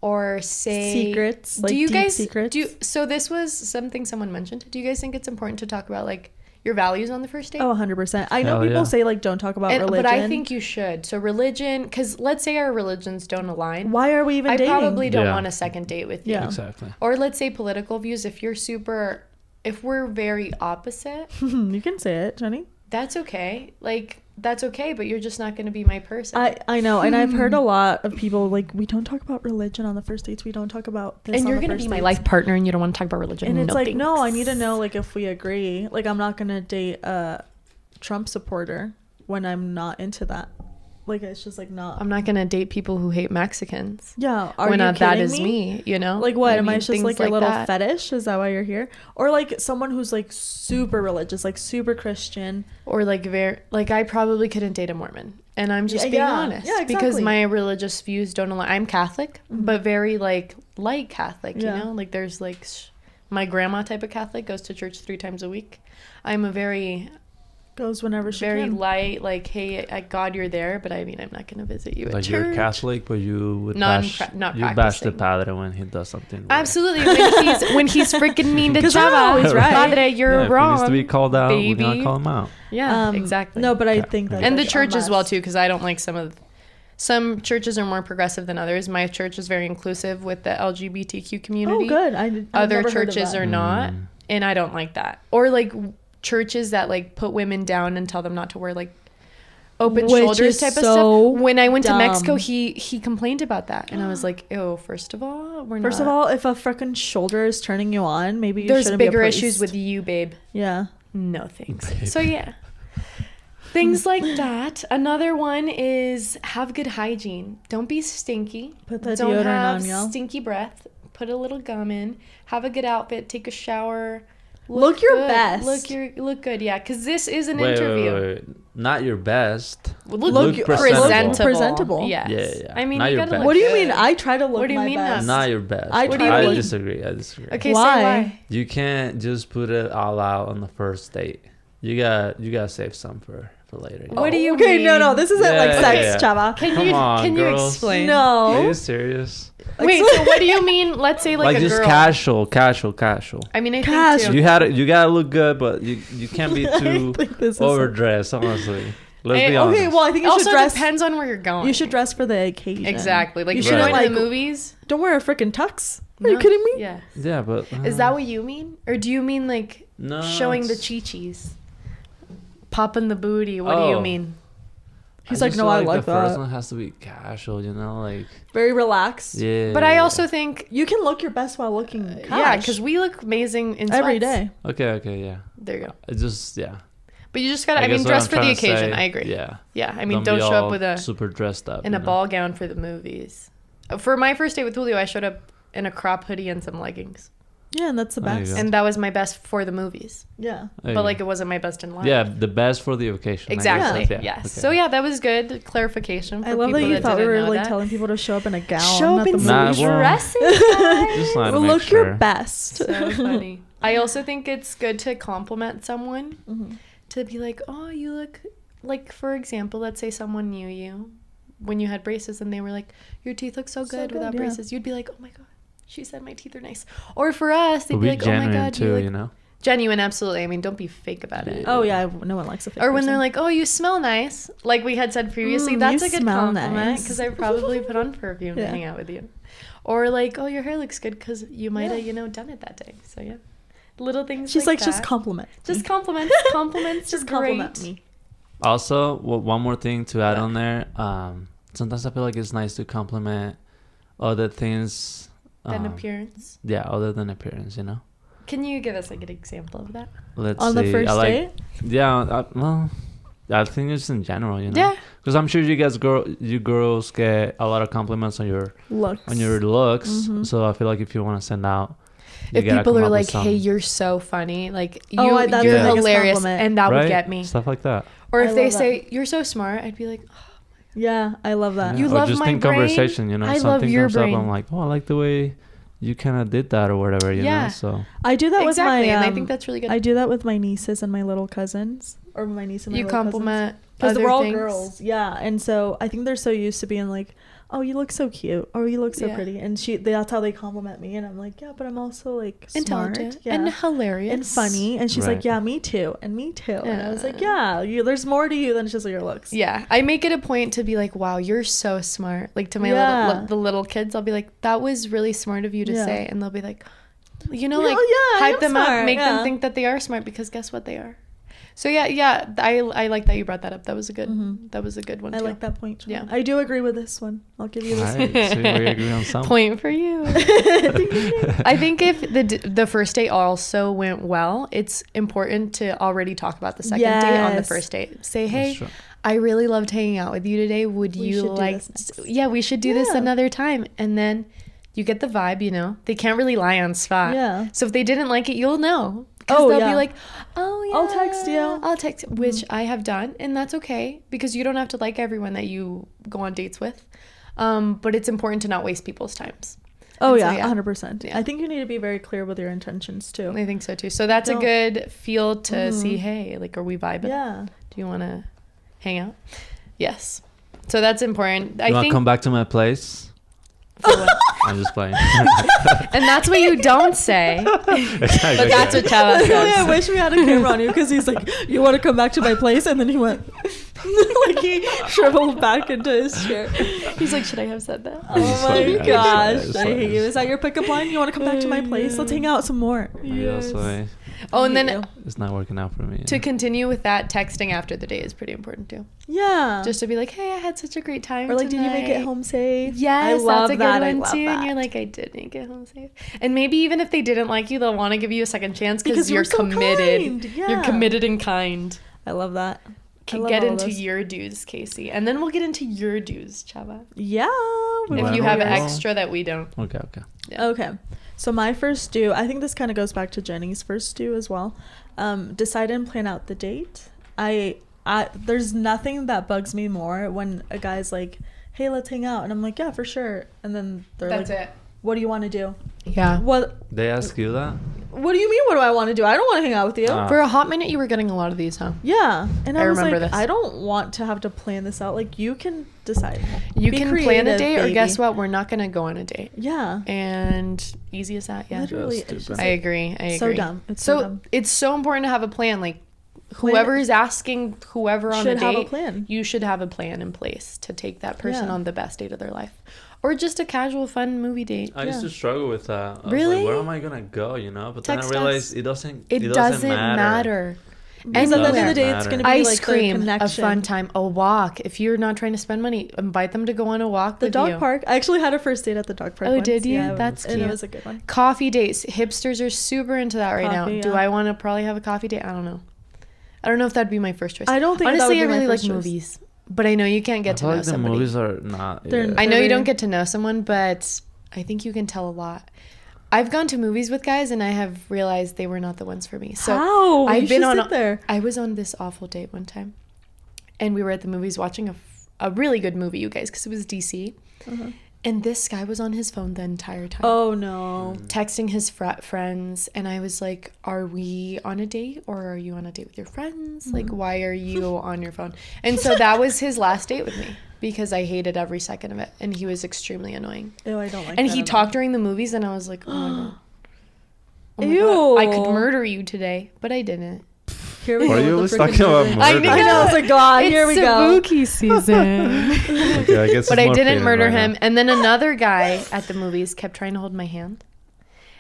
Or say secrets. Like, do you deep guys secrets. So this was something someone mentioned. Do you guys think it's important to talk about like your values on the first date? Oh, 100%. I know people say like don't talk about religion, but I think you should. So religion, because let's say our religions don't align. Why are we even dating? I probably don't want a second date with you. Yeah, exactly. Or let's say political views. If we're very opposite, you can say it, Jenny. That's okay. Like, that's okay, but you're just not going to be my person. I know, and I've heard a lot of people like, we don't talk about religion on the first dates. We don't talk about this. And you're going to be my life partner, and you don't want to talk about religion. And it's like, no, I need to know like if we agree. Like, I'm not going to date a Trump supporter when I'm not into that. Like, it's just like not. I'm not gonna date people who hate Mexicans. Yeah, when that is me, you know. Like, what am I just like your little fetish? Is that why you're here? Or like someone who's like super religious, like super Christian, or like very like I probably couldn't date a Mormon, and I'm just being honest, because my religious views don't align. I'm Catholic, but very like light Catholic, you know. Like there's like my grandma type of Catholic goes to church 3 times a week. I'm a very goes whenever she very can. Light, like, hey, God, you're there, but I mean, I'm not gonna visit you at like church. You're Catholic, but you would not bash the padre when he does something wrong. Absolutely. when he's freaking mean to Chava, he's right. Padre, you're wrong. If he needs to be called out, baby. we're gonna call him out. Yeah, exactly. No, but I think that, and the church as well too, because I don't like some churches are more progressive than others. My church is very inclusive with the LGBTQ community. Oh, good. Other churches are not, and I don't like that. Or like churches that like put women down and tell them not to wear like open shoulders type of stuff. When I went to Mexico, he complained about that, and I was like, ew. First of all, if a freaking shoulder is turning you on, maybe you there's bigger issues with you, babe. Yeah. No thanks. Babe. So yeah. Things like that. Another one is have good hygiene. Don't be stinky. Put the Don't deodorant have on, y'all. Stinky breath. Put a little gum in. Have a good outfit. Take a shower. Look your best. Look good. Yeah, because this is an interview. Wait. Not your best. Look presentable. Yes. Yeah. I mean, not you your gotta best. look What do you good. mean? I try to look what do you my mean best. Not your best. I disagree. Okay, why? say why. You can't just put it all out on the first date. You gotta save some for later. What do you mean? Okay, no, this isn't like sex, Chava. Can you explain? No. Are you serious? Wait, so what do you mean? Let's say like a just girl. casual. I mean, I think too. You gotta look good, but you can't be too overdressed. Honestly, let's be honest. Okay, well, I think you also should dress. Depends on where you're going. You should dress for the occasion. Exactly. Like you if you're going like to the movies. Don't wear a freaking tux. Are you kidding me? Yeah. Yeah, but is that what you mean, or do you mean like showing the chi-chis, popping the booty? What do you mean? He's like, no, I like the that. first one has to be casual, you know, like very relaxed. Yeah. But I also think you can look your best while looking. Yeah, because we look amazing in sweats. Every day. Okay, yeah. There you go. It's just But you just gotta. I mean, dress for the occasion. I agree. Yeah. Yeah. I mean, don't show up with a super dressed up in a ball gown for the movies. For my first date with Julio, I showed up in a crop hoodie and some leggings. Yeah, and that's the best. And that was my best for the movies. Yeah. But like it wasn't my best in life. Yeah, the best for the occasion. Exactly. Yeah. Yes. Okay. So yeah, that was good clarification. For I love that you thought we were like telling people to show up in a gown. Show up in some dresses. Look your best. So funny. I also think it's good to compliment someone. To be like, oh, you look like, for example, let's say someone knew you when you had braces and they were like, your teeth look so good without braces. You'd be like, oh my God. She said my teeth are nice. Or for us, they'd be like, oh my God. Too, you know? Genuine, absolutely. I mean, don't be fake about it. Oh, yeah. No one likes a fake Or when they're like, oh, you smell nice. Like we had said previously, that's a good compliment. Because I probably put on perfume to hang out with you. Or like, oh, your hair looks good because you might have, done it that day. So, yeah. Little things She's like that. just compliment. Just compliments. Compliments just compliment me. Also, one more thing to add on there. Sometimes I feel like it's nice to compliment other things than appearance. Yeah, other than appearance, you know. Can you give us like an example of that? Let's on see. The first date? Yeah, well, I think it's in general, you know. Yeah. Because I'm sure you girls get a lot of compliments on your looks. So I feel like if you want to send out You if gotta people come are up with like, hey, something. you're so funny, like Oh, you're that's the biggest hilarious, compliment. and that would Right? get me. Stuff like that. Or I if they love that. say you're so smart, I'd be like, Yeah, I love that. You Or love just my in brain? conversation, you know, I love something your comes brain. up, I'm like, oh, I like the way you kind of did that or whatever, you Yeah. know. So I do that exactly, with my and I think that's really good. I do that with my nieces and my little cousins, or my niece and my You little compliment because other we're all things. girls, yeah. And so I think they're so used to being like, "Oh, you look so cute," or "You look so Yeah. pretty," and that's how they compliment me, and I'm like, "Yeah, but I'm also like Intelligent smart, yeah, and hilarious and funny." And she's Right. like, "Yeah, me too, and me too." And I was like, Yeah. "Yeah, there's more to you than just your looks." Yeah, I make it a point to be like, "Wow, you're so smart." Like to my Yeah. the little kids, I'll be like, "That was really smart of you to Yeah. say," and they'll be like, you know, Yeah, like yeah, hype I'm them up, smart, make yeah. them think that they are smart because guess what, they are. So yeah, I like that you brought that up. That was a good one. I too. like that point. Yeah. I do agree with this one. I'll give you this Right, so we agree on something. Point for you. I think if the first date also went well, it's important to already talk about the second date on the Yes. first date. Say, hey, true. I really loved hanging out with you today. Would We you should do like? this next. Yeah, we should do this Yeah. another time. And then you get the vibe. You know, they can't really lie on spot. Yeah. So if they didn't like it, you'll know. Because Oh, they'll yeah. be like, oh yeah, I'll text you. I'll text, which I have done, and that's okay because you don't have to like everyone that you go on dates with. But it's important to not waste people's times. Oh And so, yeah, 100%. Yeah. I think you need to be very clear with your intentions too. I think so too. So that's Don't- a good field to see, hey, like, are we vibing? Yeah. Do you want to hang out? Yes. So that's important. I You want to think come back to my place? for what? I'm just playing. Oh And that's what you don't say. But that's what Chava Literally, I says. wish we had a camera on you because he's like, "You want to come back to my place?" And then he went, like he shriveled back into his chair. He's like, should I have said that? Oh It's my funny, it's gosh, funny, it's I hate funny. you. Is that your pickup line? You want to come back to my place? Let's hang out some more. Yeah, so Oh, and I hate then you. it's not working out for me. to continue with that, texting after the date is pretty important too. Yeah. Just to be like, hey, I had such a great time. or like, did you make it tonight." home safe? Yes, I love that's a good that. I one love too. that. And you're like, I did make it home safe. And maybe even if they didn't like you, they'll want to give you a second chance because you you're were so committed. kind. You're Yeah. committed and kind. I love that. I Can love get all into those. your dues, Kaycee, and then we'll get into your dues, Chava. Yeah. we If wanna you know have yours. extra that we don't. Okay. Yeah. Okay. So my first due, I think this kind of goes back to Jenny's first due as well. Decide and plan out the date. I there's nothing that bugs me more when a guy's like, "Hey, let's hang out," and I'm like, "Yeah, for sure." And then they're like, it. "What do you want to do?" Yeah. What They ask you that? What do you mean? What do I want to do? I don't want to hang out with you. For a hot minute, you were getting a lot of these, huh? Yeah, and I, I was remember like, this. I don't want to have to plan this out. Like, you can decide. You Be can plan a creative, date, or baby. guess what? We're not going to go on a date. Yeah. And easy as that. Yeah. Literally, That's it's stupid. just I like, agree. so dumb. It's so dumb. It's so important to have a plan. Like, Plan- whoever is asking whoever on a Should date, have a plan. you should have a plan in place to take that person Yeah. on the best date of their life, or just a casual, fun movie date. I used to struggle with that. I was Really? like, where am I gonna go? You know, but Text then I realized us. it doesn't matter. Because at the end of the day, it's matter. going to be Ice like cream, the a connection. fun time, a walk. If you're not trying to spend money, invite them to go on a walk. The with dog you. park. I actually had a first date at the dog park. Oh, once. did you? Yeah, That's and it cute. was a good one. Coffee dates. Hipsters are super into that right Coffee, now. Do yeah. I want to probably have a coffee date? I don't know. I don't know if that'd be my first choice. I don't think that honestly, would I be my really like first choice. movies, but I know you can't I get to feel know like the somebody. movies are not. They're- yeah. I know you Very- don't get to know someone, but I think you can tell a lot. I've gone to movies with guys and I have realized they were not the ones for me. So How? I've You been should on. sit there. I was on this awful date one time, and we were at the movies watching a really good movie, you guys, because it was DC. Uh-huh. And this guy was on his phone the entire time. Oh no. Texting his friends, and I was like, are we on a date, or are you on a date with your friends? Like, why are you on your phone? And so that was his last date with me, because I hated every second of it, and he was extremely annoying. Ew, I don't like And that he at talked during the movies, and I was like, oh my god. Oh my Ew. God. I could murder you today, but I didn't. all. Here we Why go are you with always the talking freaking about murder. murder? I know. It's like, God, here we go. spooky season. Okay, I guess But it's I more didn't fitting murder right him. now. And then another guy at the movies kept trying to hold my hand,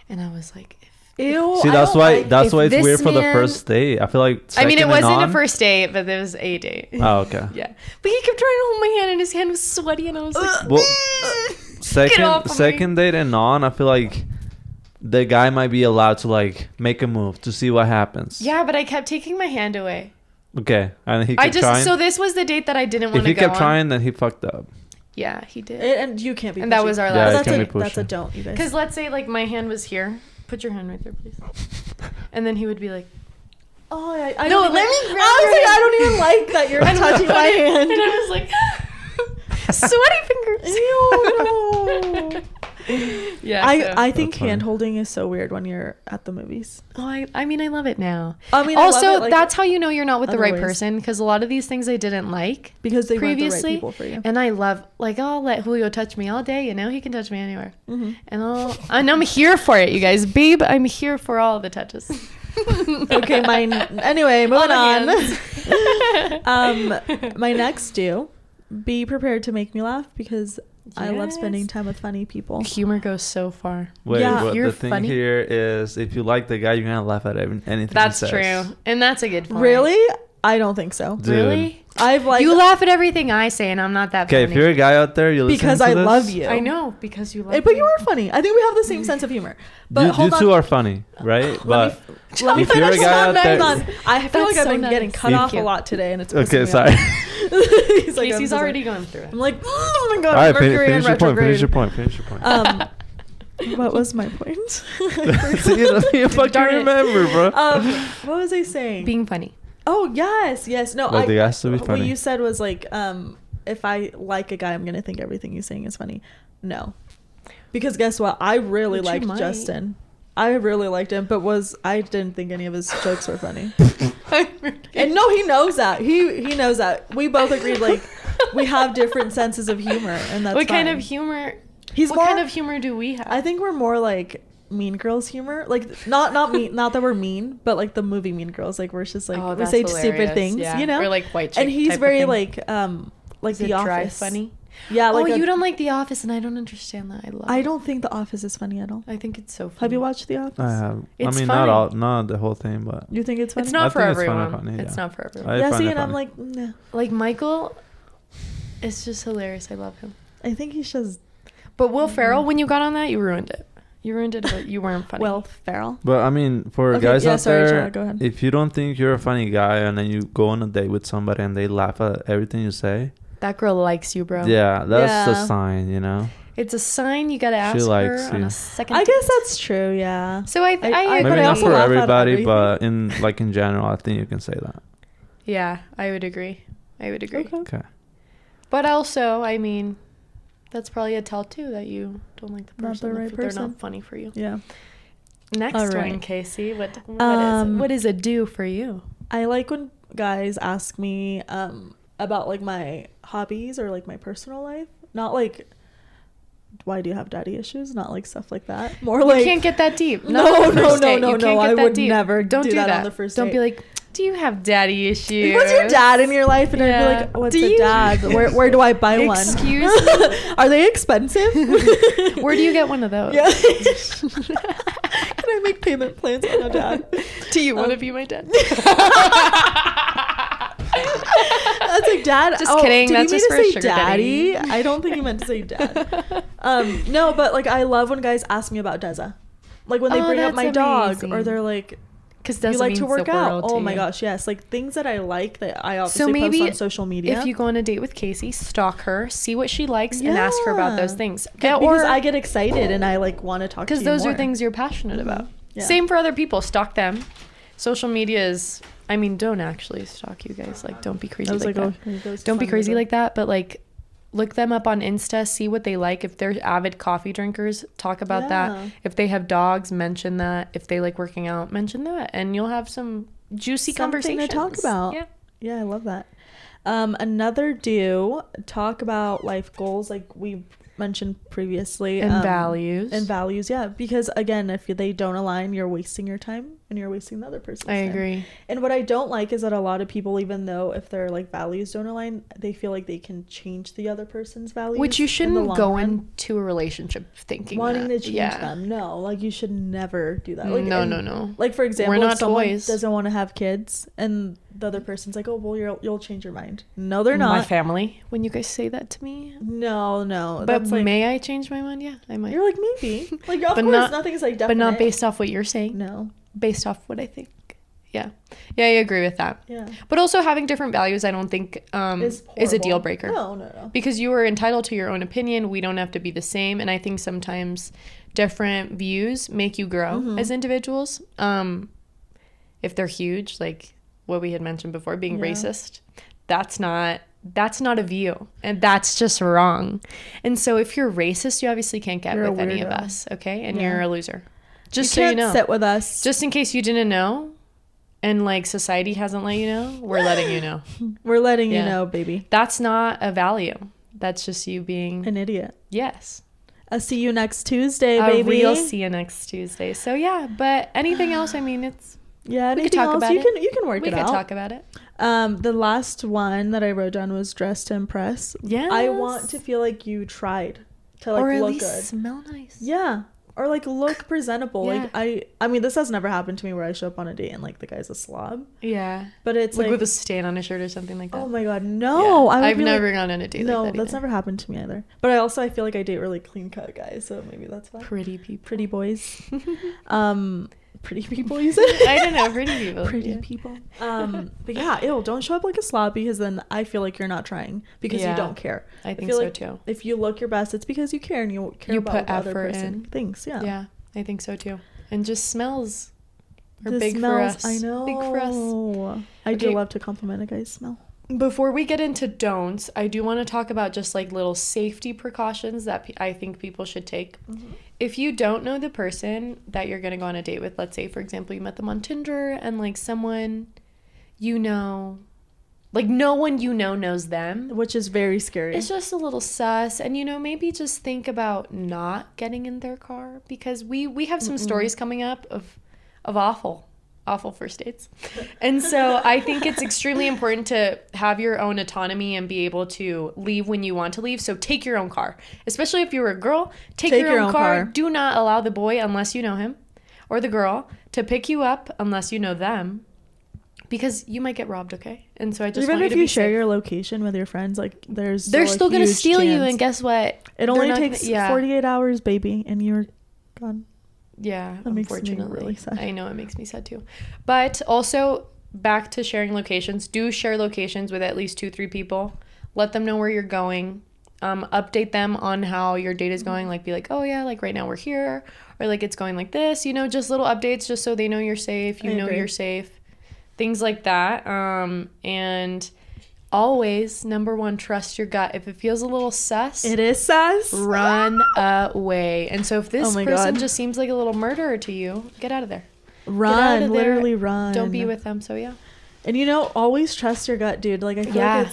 and I was like, Ew. See, I that's don't why. like- that's if why it's this weird for the man- first date. I feel like. I mean, it second and wasn't a on- first date, but it was a date. Oh, okay. Yeah, but he kept trying to hold my hand, and his hand was sweaty, and I was like, Well, off of me. second date and on, I feel like the guy might be allowed to like make a move to see what happens. yeah, but I kept taking my hand away. Okay, and he I kept just trying. so this was the date that I didn't want If to he go kept on. trying, then he fucked up. Yeah, he did. And you can't be. And that pushy. was our Yeah, last it That's can a, be that's a pushy. don't, you guys. Because let's say like my hand was here, Put your hand right there, please. And then he would be like, oh, I no, don't let even, me grab I was your like, hand. I don't even like that you're touching my hand. And I was like, sweaty fingers. Ew, no. Yeah, I think That's funny. hand holding is so weird when you're at the movies. Oh, I mean, I love it now. I mean, also, I love it, like, that's how you know you're not with the other right ways. person, because a lot of these things I didn't like because they weren't the right previously. people for you. And I love, like, I'll let Julio touch me all day. You know, he can touch me anywhere. Mm-hmm. And I'm here for it, you guys. Babe, I'm here for all the touches. Okay, anyway, moving All on. My next do, be prepared to make me laugh, because I love Yes. spending time with funny people. Humor goes so far. Wait, Yeah. what You're the thing funny. here is, if you like the guy, you're gonna laugh at anything. That's he says. true. And that's a good point. Really? I don't think so. Dude. Really? I've like You laugh at everything I say, and I'm not that Okay, funny. if you're a guy out there, you listen because to I this, love you. I know, because you love But me. you are funny. I think we have the same sense of humor. But you hold on. two are funny, right? But Let me if you're a finish. guy out there- Hold on. I feel That's like I've so been nice. getting cut Thank off you. a lot today, and it's okay, pissing me sorry. off. He's like, Casey's I'm already going through it. I'm like, oh my god, All right, Mercury finish and your point. retrograde. Finish your point. What was my point? See, you don't even fucking Darn it. remember, bro. What was I saying? Being funny. Oh yes. No, But it has to be what funny. you said was like, if I like a guy, I'm gonna think everything he's saying is funny. No, because guess what? I really But you liked might. Justin. I really liked him, but I didn't think any of his jokes were funny. And no, he knows that. He knows that. We both agreed, like, we have different senses of humor, and that's What kind fine. of humor? He's what more, kind of humor do we have? I think we're more like Mean Girls humor, like not mean, not that we're mean, but like the movie Mean Girls, like we're just like Oh, we that's say hilarious. stupid things, Yeah. you know, Or like white chick and he's type very of thing. like Is The it dry Office funny? Yeah, like oh, you don't like The Office, and I don't understand that. I don't think The Office is funny at all. I think it's so funny. Have you watched The Office? I have. It's I mean, funny. not the whole thing, but You think it's funny? It's I not for think it's funny, everyone. funny, It's yeah. not for everyone. I Yeah, find see, it and I'm funny. like, nah. Like Michael, it's just hilarious. I love him. I think he's just But Will Ferrell, when you got on that, you ruined it. You ruined it, but you weren't funny. Will Ferrell. But I mean, for Okay, guys yeah, out sorry, there, Chava, go ahead. if you don't think you're a funny guy and then you go on a date with somebody and they laugh at everything you say, that girl likes you, bro. yeah, that's Yeah. a sign, you know. It's a sign you gotta ask likes her on you. a second I date. guess that's true. Yeah. So I But agree. I Maybe not also for laugh at everybody, everything. but in general, I think you can say that. Yeah, I would agree. Okay. Okay. But also, I mean, that's probably a tell too that you don't like the Not person the right if they're person. not funny for you. Yeah. Next All one, right. Kaycee. What is a do for you? I like when guys ask me about like my hobbies or like my personal life. Not like, why do you have daddy issues? Not like stuff like that. More like, You can't get that deep. No, Not on the no, first no, date. no, You no, can't I get that would deep. never Don't do do that that on the first Don't date. be like, do you have daddy issues? What's your dad in your life? And I'd Yeah. be like, what's Do a you- dad? Where do I buy one? Excuse Are they expensive? Where do you get one of those? Yeah. Can I make payment plans on a dad? Do you want to be my dad? That's like dad. Just kidding, Did that's you just mean for a to say sugar daddy. daddy? I don't think you meant to say dad. No, but like I love when guys ask me about Deza. Like when they Oh, bring up that's my dog, amazing. or they're like, Because you like to work out. Oh my gosh, yes. Like things that I like that I obviously maybe post on social media. If you go on a date with Kaycee, stalk her, see what she likes, and ask her about those things. because I get excited and I like want to talk to you Because those more. are things you're passionate about. Yeah. Same for other people. Stalk them. Social media is, I mean, don't actually stalk you guys. Like, don't be crazy I was like like, that. oh, here goes Don't be fun crazy with it. like that. But like, look them up on Insta, see what they like. If they're avid coffee drinkers, talk about Yeah. that. If they have dogs, mention that. If they like working out, mention that. And you'll have some juicy Something conversations to talk about. Yeah. Yeah, I love that. Another talk about life goals, like we mentioned previously, And values. and values. Yeah, because again, if they don't align, you're wasting your time and you're wasting the other person's I time. agree. And what I don't like is that a lot of people, even though if their like values don't align, they feel like they can change the other person's values. Which you in the shouldn't long go run. into a relationship thinking Wanting that. to change them. No, like you should never do that. Like, No, and, no. Like for example, We're not if someone toys. doesn't want to have kids and the other person's like, oh well, you'll change your mind. No, they're My not. family, when you guys say that to me. No, But that's like, may I change my mind? Yeah, I might. you're like maybe. Like of But course, not- nothing's like definite. But not based off what you're saying. No. Based off what I think. Yeah. Yeah, I agree with that. Yeah. But also having different values, I don't think is a horrible. deal breaker. No. Because you are entitled to your own opinion. We don't have to be the same. And I think sometimes different views make you grow as individuals. If they're huge, like what we had mentioned before, being racist, that's not a view, and that's just wrong. And so if you're racist, you obviously can't get with any of us, okay? And you're a loser. Just so you know. Sit with us. Just in case you didn't know, and like society hasn't let you know, we're letting you know. We're letting you know, baby. That's not a value. That's just you being an idiot. Yes. I'll see you next Tuesday, baby. We'll see you next Tuesday. So yeah, but anything else? I mean, it's anything we could talk else about you it. You can work it out. We could talk about it. The last one that I wrote down was dress to impress. Yeah. I want to feel like you tried to like or at look least good. Smell nice. Yeah. Or like look presentable. Yeah. Like I mean, this has never happened to me where I show up on a date and like the guy's a slob. Yeah. But it's like with a stain on his shirt or something like that. Oh my god, no. Yeah. I've never gone on a date no, like that. That's never happened to me either. But I feel like I date really clean cut guys, so maybe that's why. Pretty people. Pretty boys. Pretty people, you said? I don't know, pretty people. Pretty people. But yeah, don't show up like a slob, because then I feel like you're not trying because you don't care. I think so like too. If you look your best, it's because you care and you care about put the other effort person in. thinks. Yeah. Yeah, I think so too. And just smells are The big smells, for us. I know. Big for us. I do love to compliment a guy's smell. Before we get into don'ts, I do want to talk about just like little safety precautions that I think people should take. Mm-hmm. If you don't know the person that you're going to go on a date with, let's say, for example, you met them on Tinder and like someone you know, like no one you know knows them. Which is very scary. It's just a little sus. And, you know, maybe just think about not getting in their car, because we have some stories coming up of awful first dates. And so I think it's extremely important to have your own autonomy and be able to leave when you want to leave. So take your own car, especially if you're a girl. Take your own car. Do not allow the boy, unless you know him, or the girl, to pick you up unless you know them, because you might get robbed. Okay. And so I just even want if you you to share safe. your location with your friends, like they're still gonna steal you, and guess what? It only takes 48 hours, baby, and you're gone. Yeah, that unfortunately. Makes me really sad. I know, it makes me sad too. But also, back to sharing locations. Do share locations with at least 2-3 people. Let them know where you're going. Update them on how your date is going. Like, be like, oh yeah, like right now we're here, or like it's going like this. You know, just little updates, just so they know you're safe. You know you're safe. Things like that. And always, number one, trust your gut. If it feels a little sus, it is sus, run away. And so if this person just seems like a little murderer to you, get out of there. Run, literally run. Don't be with them. So yeah. And you know, always trust your gut, dude. Like I feel like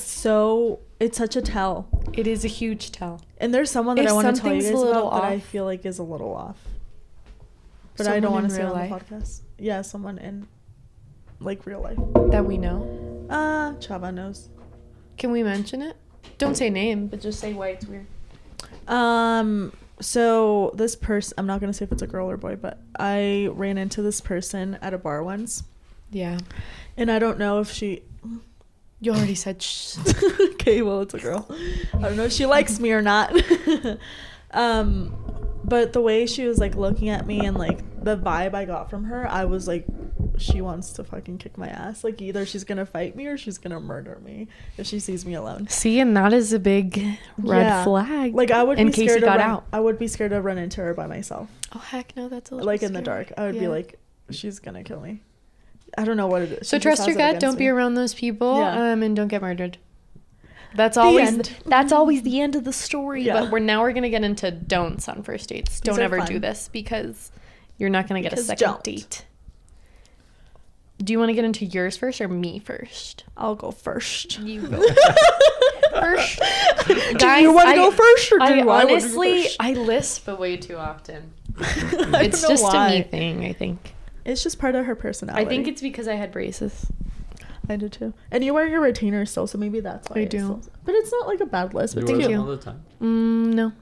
it's such a tell. It is a huge tell. And there's someone that I want to tell you guys about that I feel like is a little off. But I don't want to say on the podcast. Yeah, someone in like real life that we know. Chava knows. Can we mention it? Don't say name, but just say why it's weird. So this person, I'm not gonna say if it's a girl or boy, but I ran into this person at a bar once. Yeah. And I don't know if she... You already said shh. Okay, well, it's a girl. I don't know if she likes me or not. But the way she was like looking at me and like the vibe I got from her, I was like, she wants to fucking kick my ass. Like either she's gonna fight me or she's gonna murder me if she sees me alone. See, and that is a big red flag. Like I would be scared to run. I would be scared to run into her by myself. Oh heck no, that's a little like scary. In the dark. I would be like, she's gonna kill me. I don't know what it is. So trust your gut. Don't be around those people. And don't get murdered. That's always the end of the story. Yeah. But now we're gonna get into don'ts on first dates. Don't ever do this, because you're not gonna get a second date. Do you want to get into yours first or me first? I'll go first. You go first. Guys, do you want to go first or do I honestly, I lisp way too often. It's just a me thing, I think. It's just part of her personality. I think it's because I had braces. I do too. And you wear your retainer still, so maybe that's why. I do. But it's not like a bad lisp. You wear them all the time? No.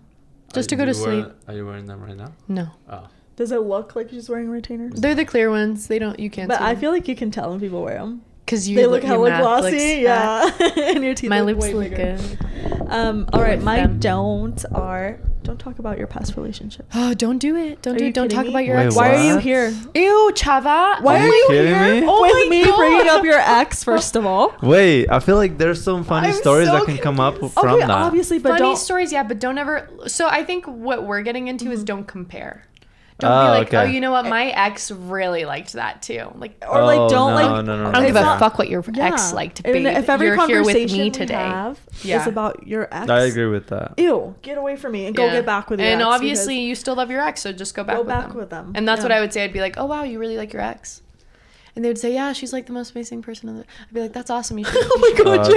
Just to go to sleep. Are you wearing them right now? No. Oh. Does it look like she's wearing retainers? They're the clear ones. You can't But see I them. feel like you can tell when people wear them. Because they look hella glossy. Yeah. And your teeth my look lips way look bigger. good. All right. My don'ts are... Don't talk about your past relationship. Oh, don't do it. Don't talk about your ex. Why are you here? Ew, Chava. Why are you here? Me? Oh with me bringing up your ex, first of all. Wait, I feel like there's some funny stories that can come up from that. Obviously, but funny stories, yeah, but don't ever. So I think what we're getting into is don't compare. Don't be like, okay. oh, you know what? My ex really liked that too. Like, Or like, don't no. I don't give a not- fuck what your ex liked, babe. And if every You're here with conversation me we today. have is about your ex, I agree with that. Ew, get away from me and go get back with your and ex. obviously, you still love your ex, so just go back with them. And that's what I would say. I'd be like, oh wow, you really like your ex. And they would say, yeah, she's like the most amazing person. I'd be like, that's awesome. You should. Oh my god,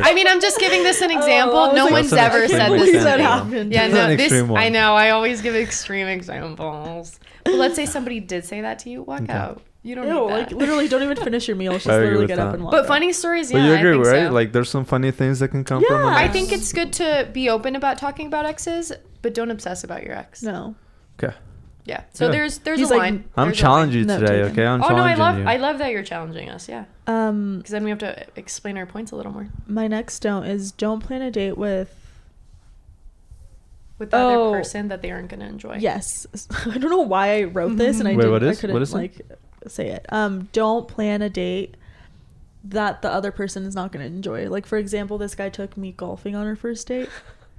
I mean, I'm just giving this an example. No one's ever said this. That happened. Yeah, no, this I know. I always give extreme examples. But let's say somebody did say that to you, walk out. You don't need that. Like literally, don't even finish your meal. Just literally get up and walk. But funny stories, yeah. But you agree, I think right? so. Like, there's some funny things that can come from. I think it's good to be open about talking about exes, but don't obsess about your ex. No. Okay. Yeah. So there's He's a like, line. I'm challenging you today, okay? I'm challenging you. I love that you're challenging us. Yeah. Because then we have to explain our points a little more. My next don't plan a date with the other person that they aren't going to enjoy. Yes. I don't know why I wrote this and I couldn't like say it. Don't plan a date that the other person is not going to enjoy. Like, for example, this guy took me golfing on our first date.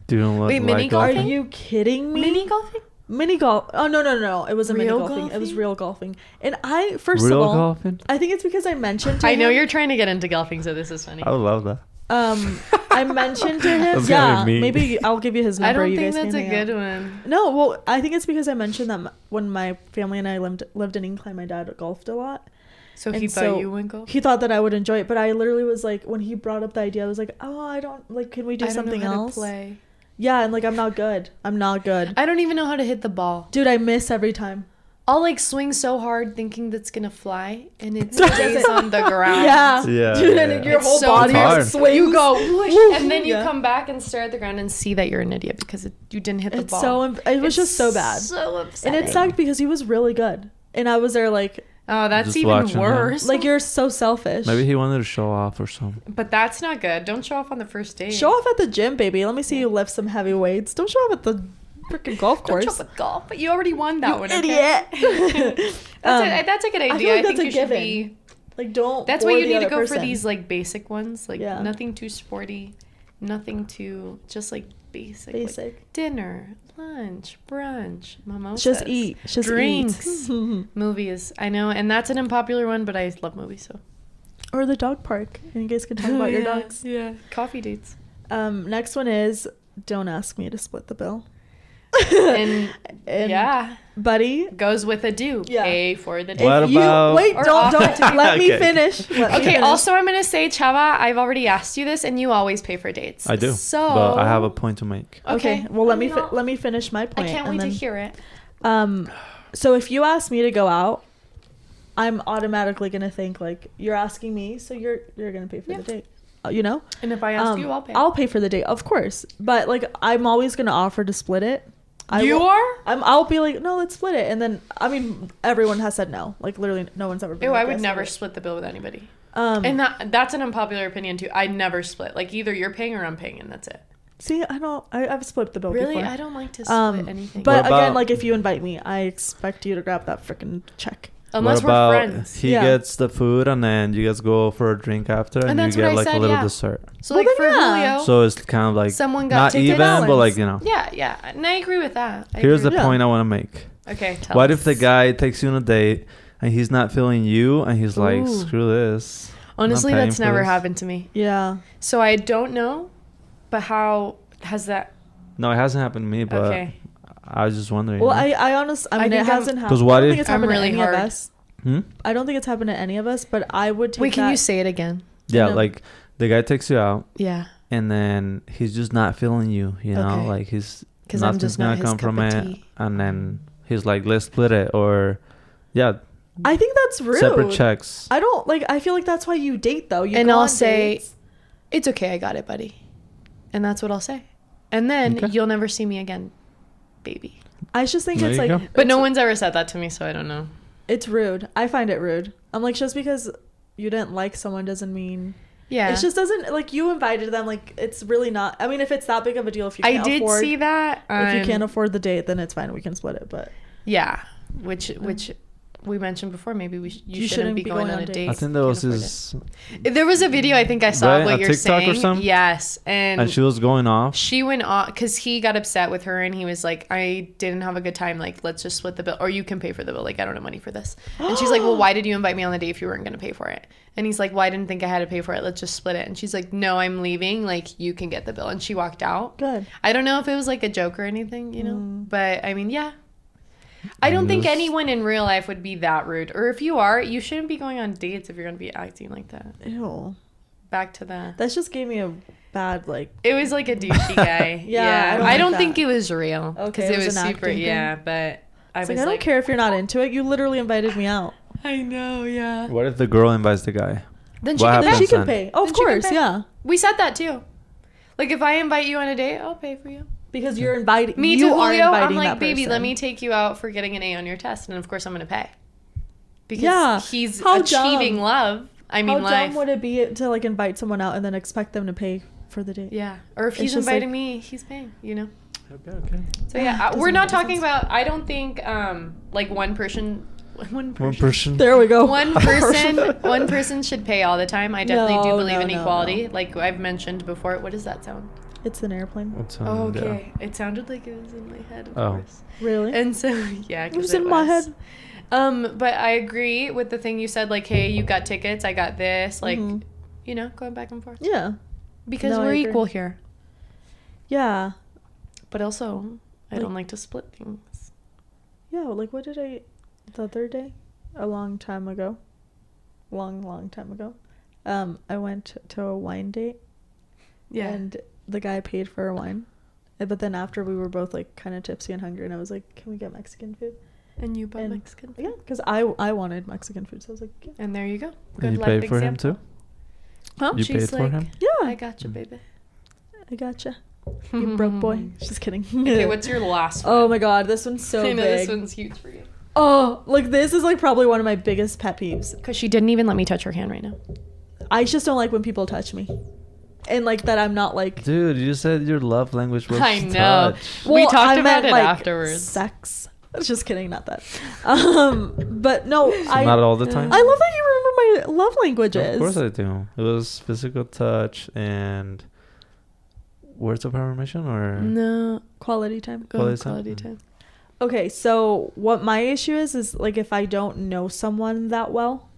Do you know Wait, mini golfing? Are you kidding me? Mini golfing? Mini golf. Oh no! It wasn't mini golfing. It was real golfing. And I first of all, golfing? I think it's because I mentioned to him. I know you're trying to get into golfing, so this is funny. I would love that. I mentioned to him. That's Yeah, be maybe I'll give you his number. I don't you think guys that's can a hang good out. one. No, well, I think it's because I mentioned that when my family and I lived in Incline, my dad golfed a lot. So he thought you went golf? He thought that I would enjoy it, but I literally was like, when he brought up the idea, I was like, oh, I don't like. Can we do something else? Play. Yeah, and like I'm not good. I don't even know how to hit the ball. Dude, I miss every time. I'll like swing so hard thinking that's gonna fly, and it stays on the ground. Yeah. Dude, and your whole body swings. You go whoosh, and then you come back and stare at the ground and see that you're an idiot because you didn't hit the ball. It was just so bad. So upsetting. And it sucked because he was really good, and I was there like, oh, that's just even worse. Like, you're so selfish. Maybe he wanted to show off or something. But that's not good. Don't show off on the first date. Show off at the gym, baby. Let me see you lift some heavy weights. Don't show off at the freaking golf course. Don't show off at golf, but you already won that one. Idiot. Okay? That's a good idea. I think you should be. Like, don't. That's why you need to go for these like basic ones. Like nothing too sporty, nothing too just like basic. Like dinner, lunch, brunch, mimosas. Just eat. Just drinks. Movies. I know, and that's an unpopular one, but I love movies so. Or the dog park, and you guys can talk about your dogs. Yeah. Coffee dates. Next one is don't ask me to split the bill. and yeah, buddy goes with a do. Yeah. A for the date. What about? Wait, don't let me finish. Okay. Also, I'm gonna say, Chava, I've already asked you this, and you always pay for dates. I do. So, but I have a point to make. Okay. Well, let me finish my point. I can't wait to hear it. So if you ask me to go out, I'm automatically gonna think like you're asking me, so you're gonna pay for the date. You know. And if I ask you, I'll pay for the date, of course. But like, I'm always gonna offer to split it. I'll be like, no, let's split it. And then, I mean, everyone has said no. Like, literally, no one's ever been I would never split the bill with anybody. And that's an unpopular opinion, too. I never split. Like, either you're paying or I'm paying, and that's it. See, I've split the bill before. Really? I don't like to split anything. But again, like, if you invite me, I expect you to grab that freaking check. Unless we're friends. He gets the food and then you guys go for a drink after and you get like a little dessert. So like for Julio, so it's kind of like someone got not even, but like, you know. Yeah, and I agree with that. Here's the point I want to make. Okay, what if the guy takes you on a date and he's not feeling you and he's like, screw this. Honestly, that's never happened to me. Yeah. So I don't know, but how has that? No, it hasn't happened to me, but I was just wondering. Well, I honestly, I mean, it hasn't happened. Because what if it's happened to any of us? I don't think it's happened to any of us, but I would take Wait, can you say it again? Yeah, like the guy takes you out. Yeah. And then he's just not feeling you, you know? Like he's nothing's going to come from it. And then he's like, let's split it. Or, yeah. I think that's rude. Separate checks. I don't, like, I feel like that's why you date, though. I'll say, it's okay, I got it, buddy. And that's what I'll say. And then you'll never see me again, baby. I just think it's like... But no one's ever said that to me, so I don't know. It's rude. I find it rude. I'm like, just because you didn't like someone doesn't mean... Yeah. It just doesn't... Like, you invited them. Like, it's really not... I mean, if it's that big of a deal, if you can't afford... I did see that. If you can't afford the date, then it's fine. We can split it, but... Yeah. Which we mentioned before, maybe you shouldn't be going on a date. I think that was his. There was a video I think I saw right? what you're TikTok saying. Or something? Yes, and she was going off. She went off because he got upset with her, and he was like, "I didn't have a good time. Like, let's just split the bill, or you can pay for the bill. Like, I don't have money for this." And she's like, "Well, why did you invite me on the date if you weren't going to pay for it?" And he's like, "Well, I didn't think I had to pay for it. Let's just split it." And she's like, "No, I'm leaving. Like, you can get the bill." And she walked out. Good. I don't know if it was like a joke or anything, you know, but I mean, yeah. I don't think anyone in real life would be that rude. Or if you are, you shouldn't be going on dates if you're going to be acting like that. Ew. Back to that. That just gave me a bad, like... It was like a douchey guy. Yeah. I don't think it was real. Okay, because it was super, yeah, but I don't care if you're not into it. You literally invited me out. I know, yeah. What if the girl invites the guy? Then she can pay. Oh, of course, yeah. We said that too. Like, if I invite you on a date, I'll pay for you. Because you're inviting me to Julio. I'm like, baby, let me take you out for getting an A on your test, and of course I'm gonna pay. Because he's achieving love. I mean, how dumb would it be to like invite someone out and then expect them to pay for the date? Yeah, or if he's inviting me, he's paying. You know. Okay. So yeah, we're not talking about. I don't think like one person. There we go. One person should pay all the time. I definitely do believe in equality. Like I've mentioned before. What does that sound? It's an airplane. Okay. Yeah. It sounded like it was in my head, of course. Really? And so, yeah. It was in my head. But I agree with the thing you said, like, hey, you got tickets, I got this. Like, you know, going back and forth. Yeah. Because we're equal here. Yeah. But also, I don't like to split things. Yeah, like, what did the other day? A long time ago. Long time ago. I went to a wine date. Yeah. And the guy paid for our wine, but then after we were both like kind of tipsy and hungry, and I was like, can we get Mexican food? And you bought Mexican food? Yeah, because I wanted Mexican food, so I was like, yeah. And there you go. Good. You paid for him too? Huh? You paid for him? Yeah. I gotcha, baby. I gotcha. You broke boy. Just kidding. Okay, what's your last one? Oh my god, this one's so big. This one's huge for you. Oh, like this is like probably one of my biggest pet peeves. Because she didn't even let me touch her hand right now. I just don't like when people touch me. And like that I'm not like... Dude, you said your love language was I know. touch. Well, we talked about it like, afterwards. Sex. Just kidding, not that. But no, not all the time. I love that you remember my love languages. Of course I do. It was physical touch and words of affirmation or... No. Quality time. Quality time. Okay, so what my issue is like if I don't know someone that well...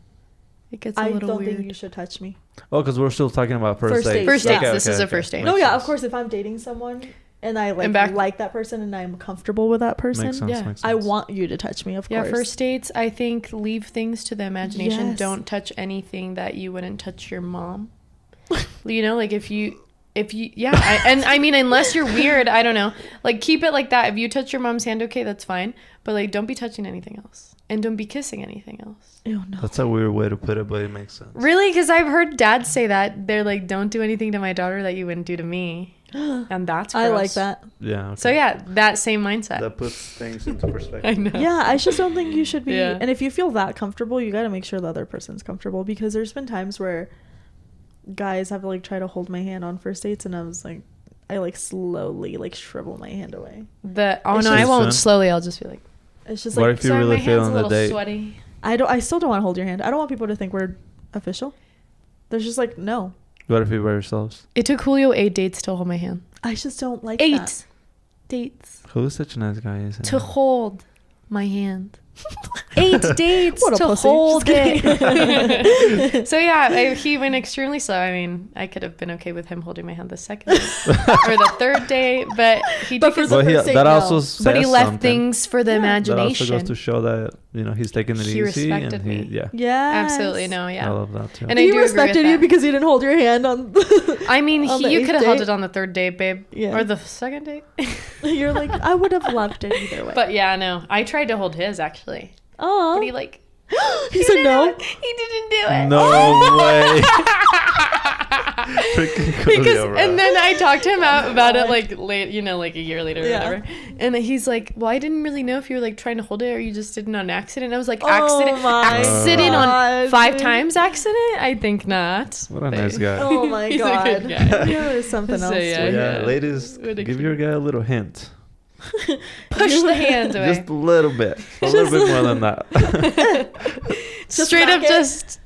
It gets a little weird. I don't think you should touch me. Oh, because we're still talking about first dates. First dates. This is a first date. No, yeah, of course. If I'm dating someone and I like that person and I'm comfortable with that person, makes sense. I want you to touch me, of course. Yeah, first dates, I think leave things to the imagination. Yes. Don't touch anything that you wouldn't touch your mom. You know, like if you I mean, unless you're weird, I don't know. Like keep it like that. If you touch your mom's hand, okay, that's fine. But like don't be touching anything else. And don't be kissing anything else. Ew, no. That's a weird way to put it, but it makes sense. Really? Because I've heard dads say that. They're like, don't do anything to my daughter that you wouldn't do to me. And that's gross. I like that. Yeah. Okay. So yeah, that same mindset. That puts things into perspective. I know. Yeah, I just don't think you should be. Yeah. And if you feel that comfortable, you got to make sure the other person's comfortable. Because there's been times where guys have like tried to hold my hand on first dates and I was like, I like slowly like shrivel my hand away. I won't slowly. I'll just be like. It's just what like, if you really feel on the date? Sweaty. I still don't want to hold your hand. I don't want people to think we're official. There's just like, no. What if you by yourselves? It took Julio 8 dates to hold my hand. I just don't like 8 that. dates. Who's such a nice guy? Isn't to hold my hand. 8 dates what to hold it. So yeah, he went extremely slow. I mean, I could have been okay with him holding my hand the second or the third day, but he took his first date. That also says but he left something. Things for the imagination. That also goes to show that he's taking it easy. He respected me. Yeah, absolutely. No, yeah. I love that too. And he respected you because he didn't hold your hand on. I mean, you could have held it on the third date, babe. Yeah. Or the second date. You're like, I would have loved it either way. But yeah, no, I tried to hold his actually. Oh. But he like. He said no. He didn't do it. No way. And then I talked to him out about it like late, like a year later or whatever. And he's like, "Well, I didn't really know if you were like trying to hold it or you just did it on accident." I was like, "Accident on 5 times accident? I think not." What a nice guy. Oh my god. He's a good guy. There's something else. Yeah, ladies, give your guy a little hint. Push the hands away. Just a little bit. A little bit more than that. Straight up just...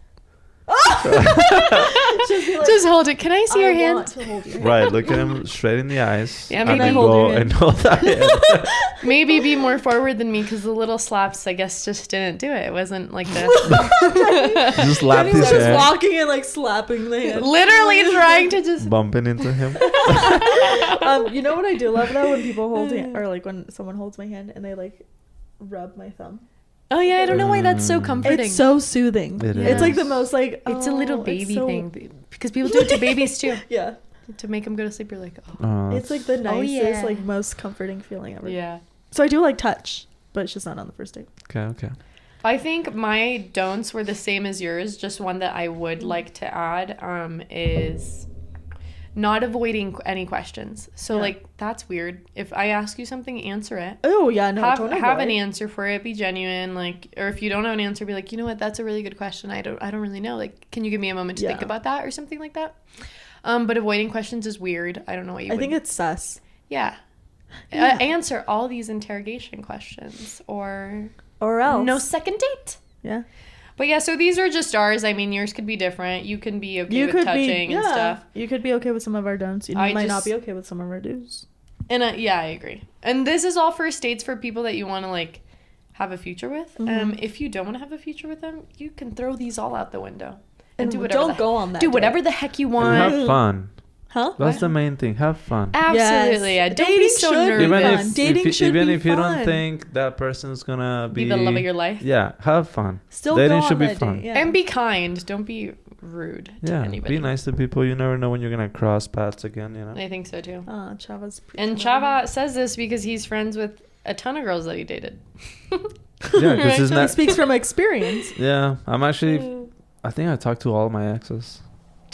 just hold it. Can I see your hand? Right, look at him straight in the eyes. Yeah, maybe go and hold that hand. Maybe be more forward than me, because the little slaps, I guess, just didn't do it. It wasn't like this. Just slapped his hand. Walking and like slapping the hand. Literally trying to just bumping into him. You know what I do love though, when people hold hand, or like when someone holds my hand and they like rub my thumb. Oh yeah, I don't know why that's so comforting. It's so soothing. It's like the most like it's a little baby thing, because people do it to babies too. Yeah. To make them go to sleep, you're like, it's like the nicest, like most comforting feeling ever. Yeah. So I do like touch, but it's just not on the first date. Okay. I think my don'ts were the same as yours. Just one that I would like to add is not avoiding any questions. So like, that's weird. If I ask you something, answer it. Oh yeah, no. Have an answer for it. Be genuine. Like, or if you don't have an answer, be like, you know what? That's a really good question. I don't really know. Like, can you give me a moment to think about that or something like that? But avoiding questions is weird. I don't know what you. I think it's sus. Yeah. Answer all these interrogation questions, or else no second date. Yeah. But yeah, so these are just ours. I mean, yours could be different. You can be okay with touching and stuff. You could be okay with some of our don'ts. You might not be okay with some of our do's. And yeah, I agree. And this is all first dates for people that you want to like have a future with. If you don't want to have a future with them, you can throw these all out the window and do whatever. Don't go on that. Do whatever the heck you want. And have fun. Huh? That's the main thing. Have fun. Absolutely. Yeah. Don't be so nervous. Even if you don't think that person's gonna be the love of your life. Yeah, have fun. Still dating should be fun. Yeah. And be kind. Don't be rude to anybody. Be nice to people. You never know when you're gonna cross paths again, you know. I think so too. Chava's and Chava says this because he's friends with a ton of girls that he dated. Yeah, because he speaks from experience. Yeah, I think I talked to all my exes.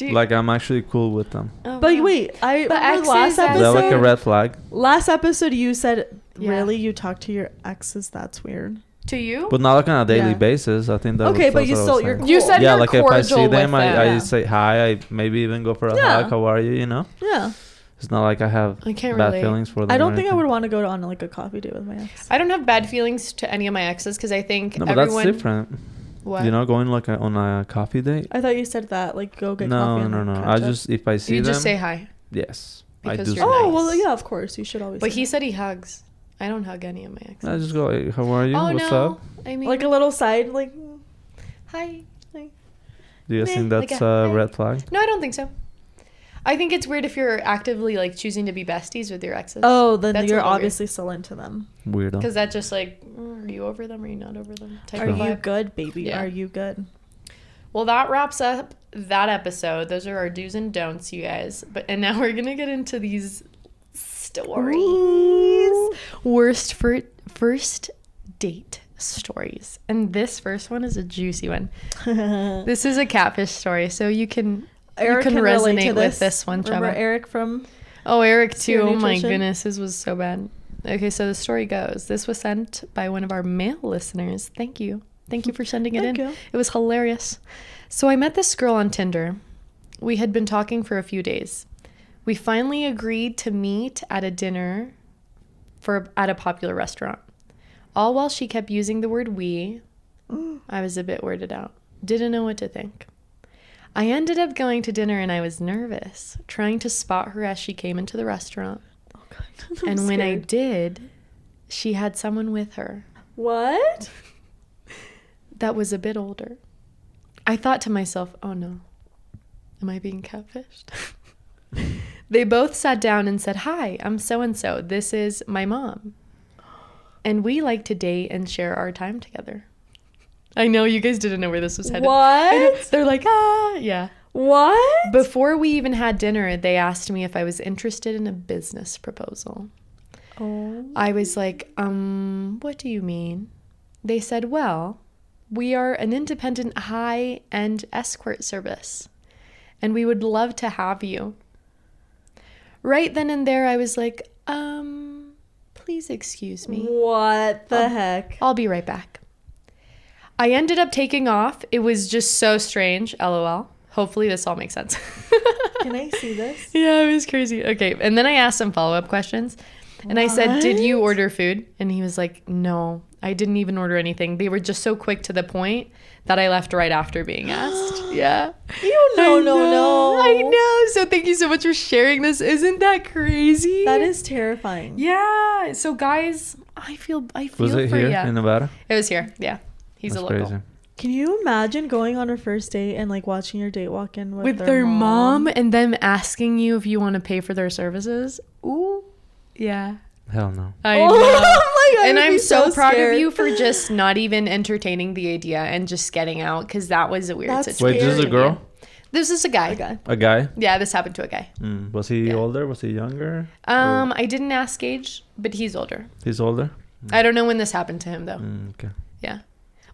Like, I'm actually cool with them. Oh, but wait, last episode... Is that like a red flag? Last episode, you said, really? You talk to your exes? That's weird. To you? But not like on a daily basis. I think that okay, but you still... You're cool. You said you're cordial if I see them, I them. say hi. I maybe even go for a hug. How are you, you know? Yeah. It's not like I have bad feelings for them. I don't think I would want to go on like a coffee date with my ex. I don't have bad feelings to any of my exes because I think but that's different. What? You know, going like on a coffee date? I thought you said that, like go get coffee. No. I just, if I see them. You just say hi. Yes. Because I do. You're nice. Well, yeah, of course. You should always. But he said he hugs. I don't hug any of my exes. I just go, hey, how are you? What's up? I mean, like a little side, like, hi. Do you think that's a red flag? No, I don't think so. I think it's weird if you're actively like choosing to be besties with your exes. Oh, then you're obviously still into them. Weirdo. Because that's just like, are you over them? Are you not over them? Are you good, baby? Yeah. Are you good? Well, that wraps up that episode. Those are our do's and don'ts, you guys. And now we're gonna get into these stories. Ooh. Worst first date stories, and this first one is a juicy one. This is a catfish story, so you can. Eric can resonate with this one, Chava. Remember Eric from... Oh, Eric too. Oh my goodness, his was so bad. Okay, so the story goes. This was sent by one of our male listeners. Thank you for sending it in. You. It was hilarious. So I met this girl on Tinder. We had been talking for a few days. We finally agreed to meet at a dinner at a popular restaurant. All while she kept using the word we. I was a bit weirded out. Didn't know what to think. I ended up going to dinner and I was nervous, trying to spot her as she came into the restaurant. Oh, God. And when I did, she had someone with her. What? That was a bit older. I thought to myself, oh no, am I being catfished? They both sat down and said, hi, I'm so-and-so. This is my mom. And we like to date and share our time together. I know you guys didn't know where this was headed. What? They're like, yeah. What? Before we even had dinner, they asked me if I was interested in a business proposal. Oh. I was like, what do you mean? They said, well, we are an independent high-end escort service, and we would love to have you. Right then and there, I was like, please excuse me. What the heck? I'll be right back. I ended up taking off. It was just so strange. LOL. Hopefully this all makes sense. Can I see this? Yeah, it was crazy. Okay. And then I asked some follow-up questions. And I said, did you order food? And he was like, no, I didn't even order anything. They were just so quick to the point that I left right after being asked. Yeah. No. I know. So thank you so much for sharing this. Isn't that crazy? That is terrifying. Yeah. So guys, I feel was it for here you. in Nevada? It was here. Yeah. He's a local. Crazy. Can you imagine going on a first date and like watching your date walk in with their mom and them asking you if you want to pay for their services? Ooh. Yeah. Hell no. I know. Oh my God, and I'm so proud of you for just not even entertaining the idea and just getting out, because that was a weird situation. Wait, this is a girl? This is a guy. A guy? Yeah, this happened to a guy. Was he older? Was he younger? I didn't ask age, but he's older. He's older? I don't know when this happened to him though. Okay. Yeah.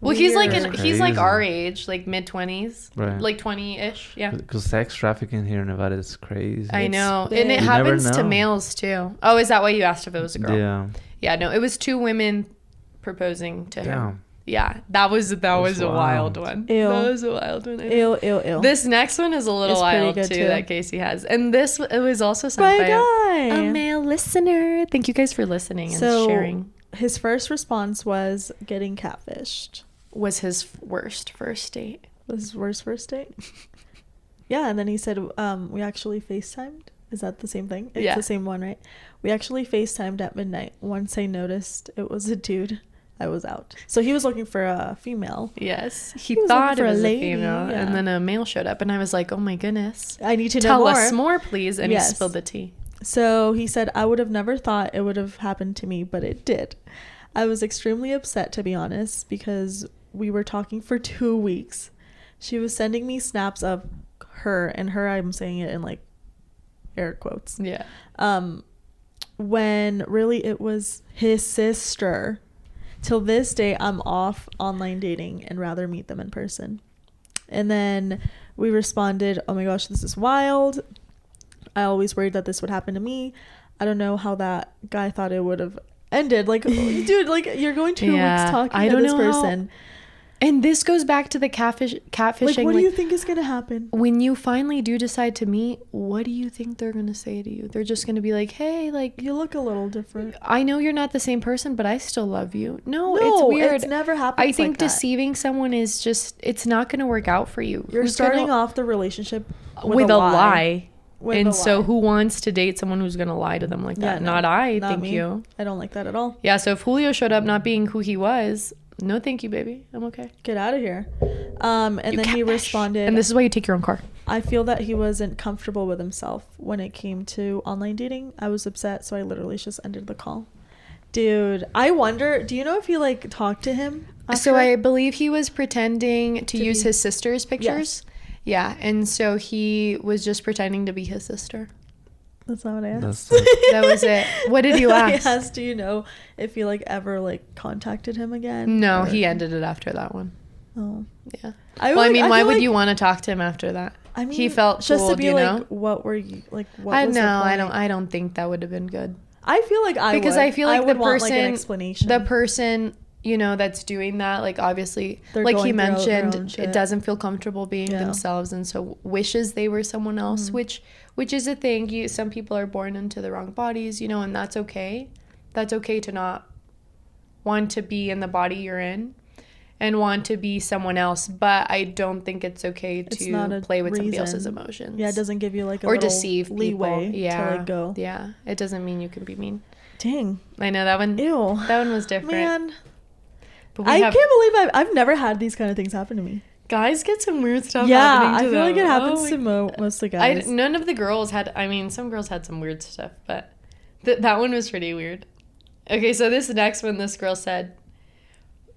Well, he's like our age, like mid-20s, right. Like 20-ish, yeah. Because sex trafficking here in Nevada is crazy. I know, and it happens to males too. Oh, is that why you asked if it was a girl? Yeah. Yeah, no, it was 2 women proposing to him. Damn. Yeah, that was a wild one. Ew. That was a wild one. Ew. This next one is a little wild too that Kaycee has, and it was also sent by a male listener. Thank you guys for listening and sharing. His first response was getting catfished. Was his worst first date. Yeah, and then he said, we actually FaceTimed. Is that the same thing? It's the same one, right? We actually FaceTimed at midnight. Once I noticed it was a dude, I was out. So he was looking for a female. Yes. He thought it was a female, and then a male showed up, and I was like, oh my goodness. I need to know more. Tell us more, please. And he spilled the tea. So he said, I would have never thought it would have happened to me, but it did. I was extremely upset, to be honest, because we were talking for 2 weeks. She was sending me snaps of her, and her, I'm saying it in like air quotes. Yeah. When really it was his sister. Till this day, I'm off online dating and rather meet them in person. And then we responded, oh my gosh, this is wild. I always worried that this would happen to me. I don't know how that guy thought it would have ended. Like, dude, like you're going 2 weeks talking to this person. And this goes back to the catfishing. Like, what do you think is going to happen? When you finally do decide to meet, what do you think they're going to say to you? They're just going to be like, hey, like... You look a little different. I know you're not the same person, but I still love you. No, it's weird. It's never happened. I think deceiving someone is just... It's not going to work out for you. You're starting off the relationship with a lie. So who wants to date someone who's going to lie to them like that? Not I, thank you. I don't like that at all. Yeah, so if Julio showed up not being who he was... No, thank you, baby. I'm okay. Get out of here. And then he responded. And this is why you take your own car. I feel that he wasn't comfortable with himself when it came to online dating. I was upset, so I literally just ended the call. Dude, I wonder, do you know if you like talked to him after? So I believe he was pretending to use his sister's pictures. Yes. Yeah, and so he was just pretending to be his sister. That's not what I asked. That was it. What did you ask? I asked, do you know if you like ever like contacted him again? No, he ended it after that one. Oh. Yeah. I mean, why would you want to talk to him after that? I mean, he felt just to be like, know? What were you like? What was I don't think that would have been good. I feel like I feel like the person, want, like, an explanation. The person, you know, that's doing that, like obviously, like he mentioned, it doesn't feel comfortable being themselves, and so wishes they were someone else, which is a thing. Some people are born into the wrong bodies, you know, and that's okay. That's okay to not want to be in the body you're in and want to be someone else, but I don't think it's okay to play with somebody else's emotions. Yeah, it doesn't give you like a or deceive leeway to let go. Yeah, it doesn't mean you can be mean. Dang. I know that one. Ew. That one was different. Man. But I can't believe I've never had these kind of things happen to me. Guys get some weird stuff happening to them. I feel like it happens to most of the guys. None of the girls had, I mean, some girls had some weird stuff, but that one was pretty weird. Okay, so this next one, this girl said,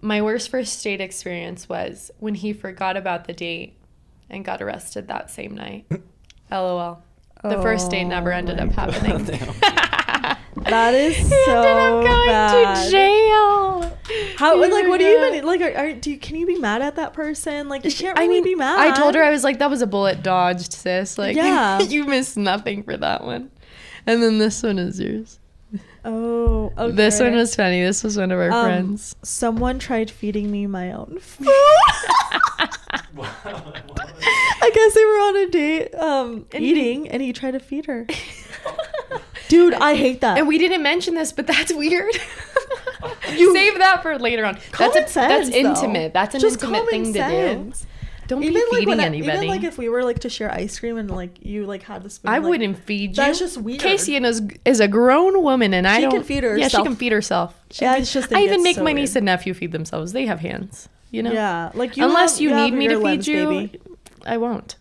my worst first date experience was when he forgot about the date and got arrested that same night. LOL. The first date never ended up happening. That is so ended up going bad. To jail. How? Like, what do you even like? Can you be mad at that person? Like, you can't really be mad. I told her, I was like, that was a bullet dodged, sis. Like, yeah. You missed nothing for that one. And then this one is yours. Oh, okay. This one was funny. This was one of our friends. Someone tried feeding me my own food. I guess they were on a date, eating, and he tried to feed her. Dude, I hate that. And we didn't mention this, but that's weird. You save that for later on. That's intimate. That's an just intimate thing sense. To do. Don't even be feeding anybody. Even like if we were like to share ice cream and like you like had the spoon, I like, wouldn't feed you. That's just weird. Kaycee is a grown woman, and she can feed herself. Yeah, she can feed herself. Yeah, it's just. I even make my niece and nephew feed themselves. They have hands, you know. Yeah, like unless you need me to feed you, baby. I won't.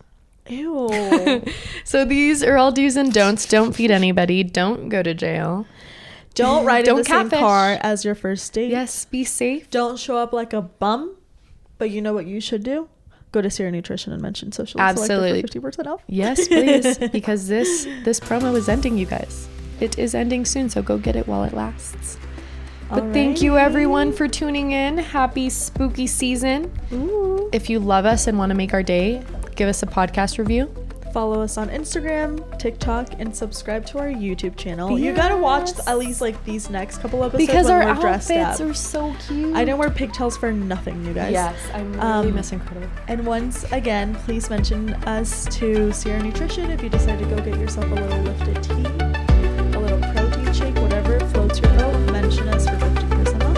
Ew. So these are all do's and don'ts. Don't feed anybody. Don't go to jail. Don't ride in the same car as your first date. Yes, be safe. Don't show up like a bum. But you know what you should do? Go to Sierra Nutrition and mention Socially Selective for 50% off. Yes, please. Because this promo is ending, you guys. It is ending soon, so go get it while it lasts. But thank you, everyone, for tuning in. Happy spooky season. Ooh. If you love us and want to make our day, give us a podcast review. Follow us on Instagram, TikTok, and subscribe to our YouTube channel. Yes. You gotta watch at least like these next couple episodes because when our we're dressed outfits up. are so cute. I didn't wear pigtails for nothing, you guys. Yes, I'm really Mrs.Incredible. And once again, please mention us to Sierra Nutrition if you decide to go get yourself a little lifted tea, a little protein shake, whatever floats your boat. Mention us for 50% off,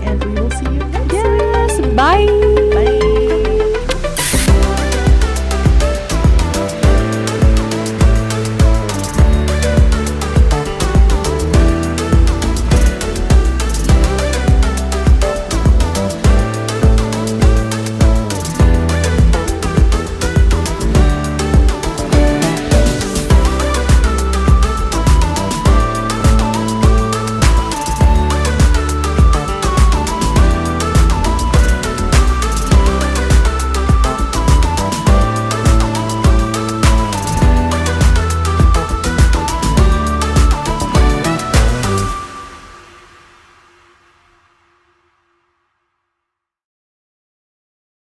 and we will see you next week. Bye.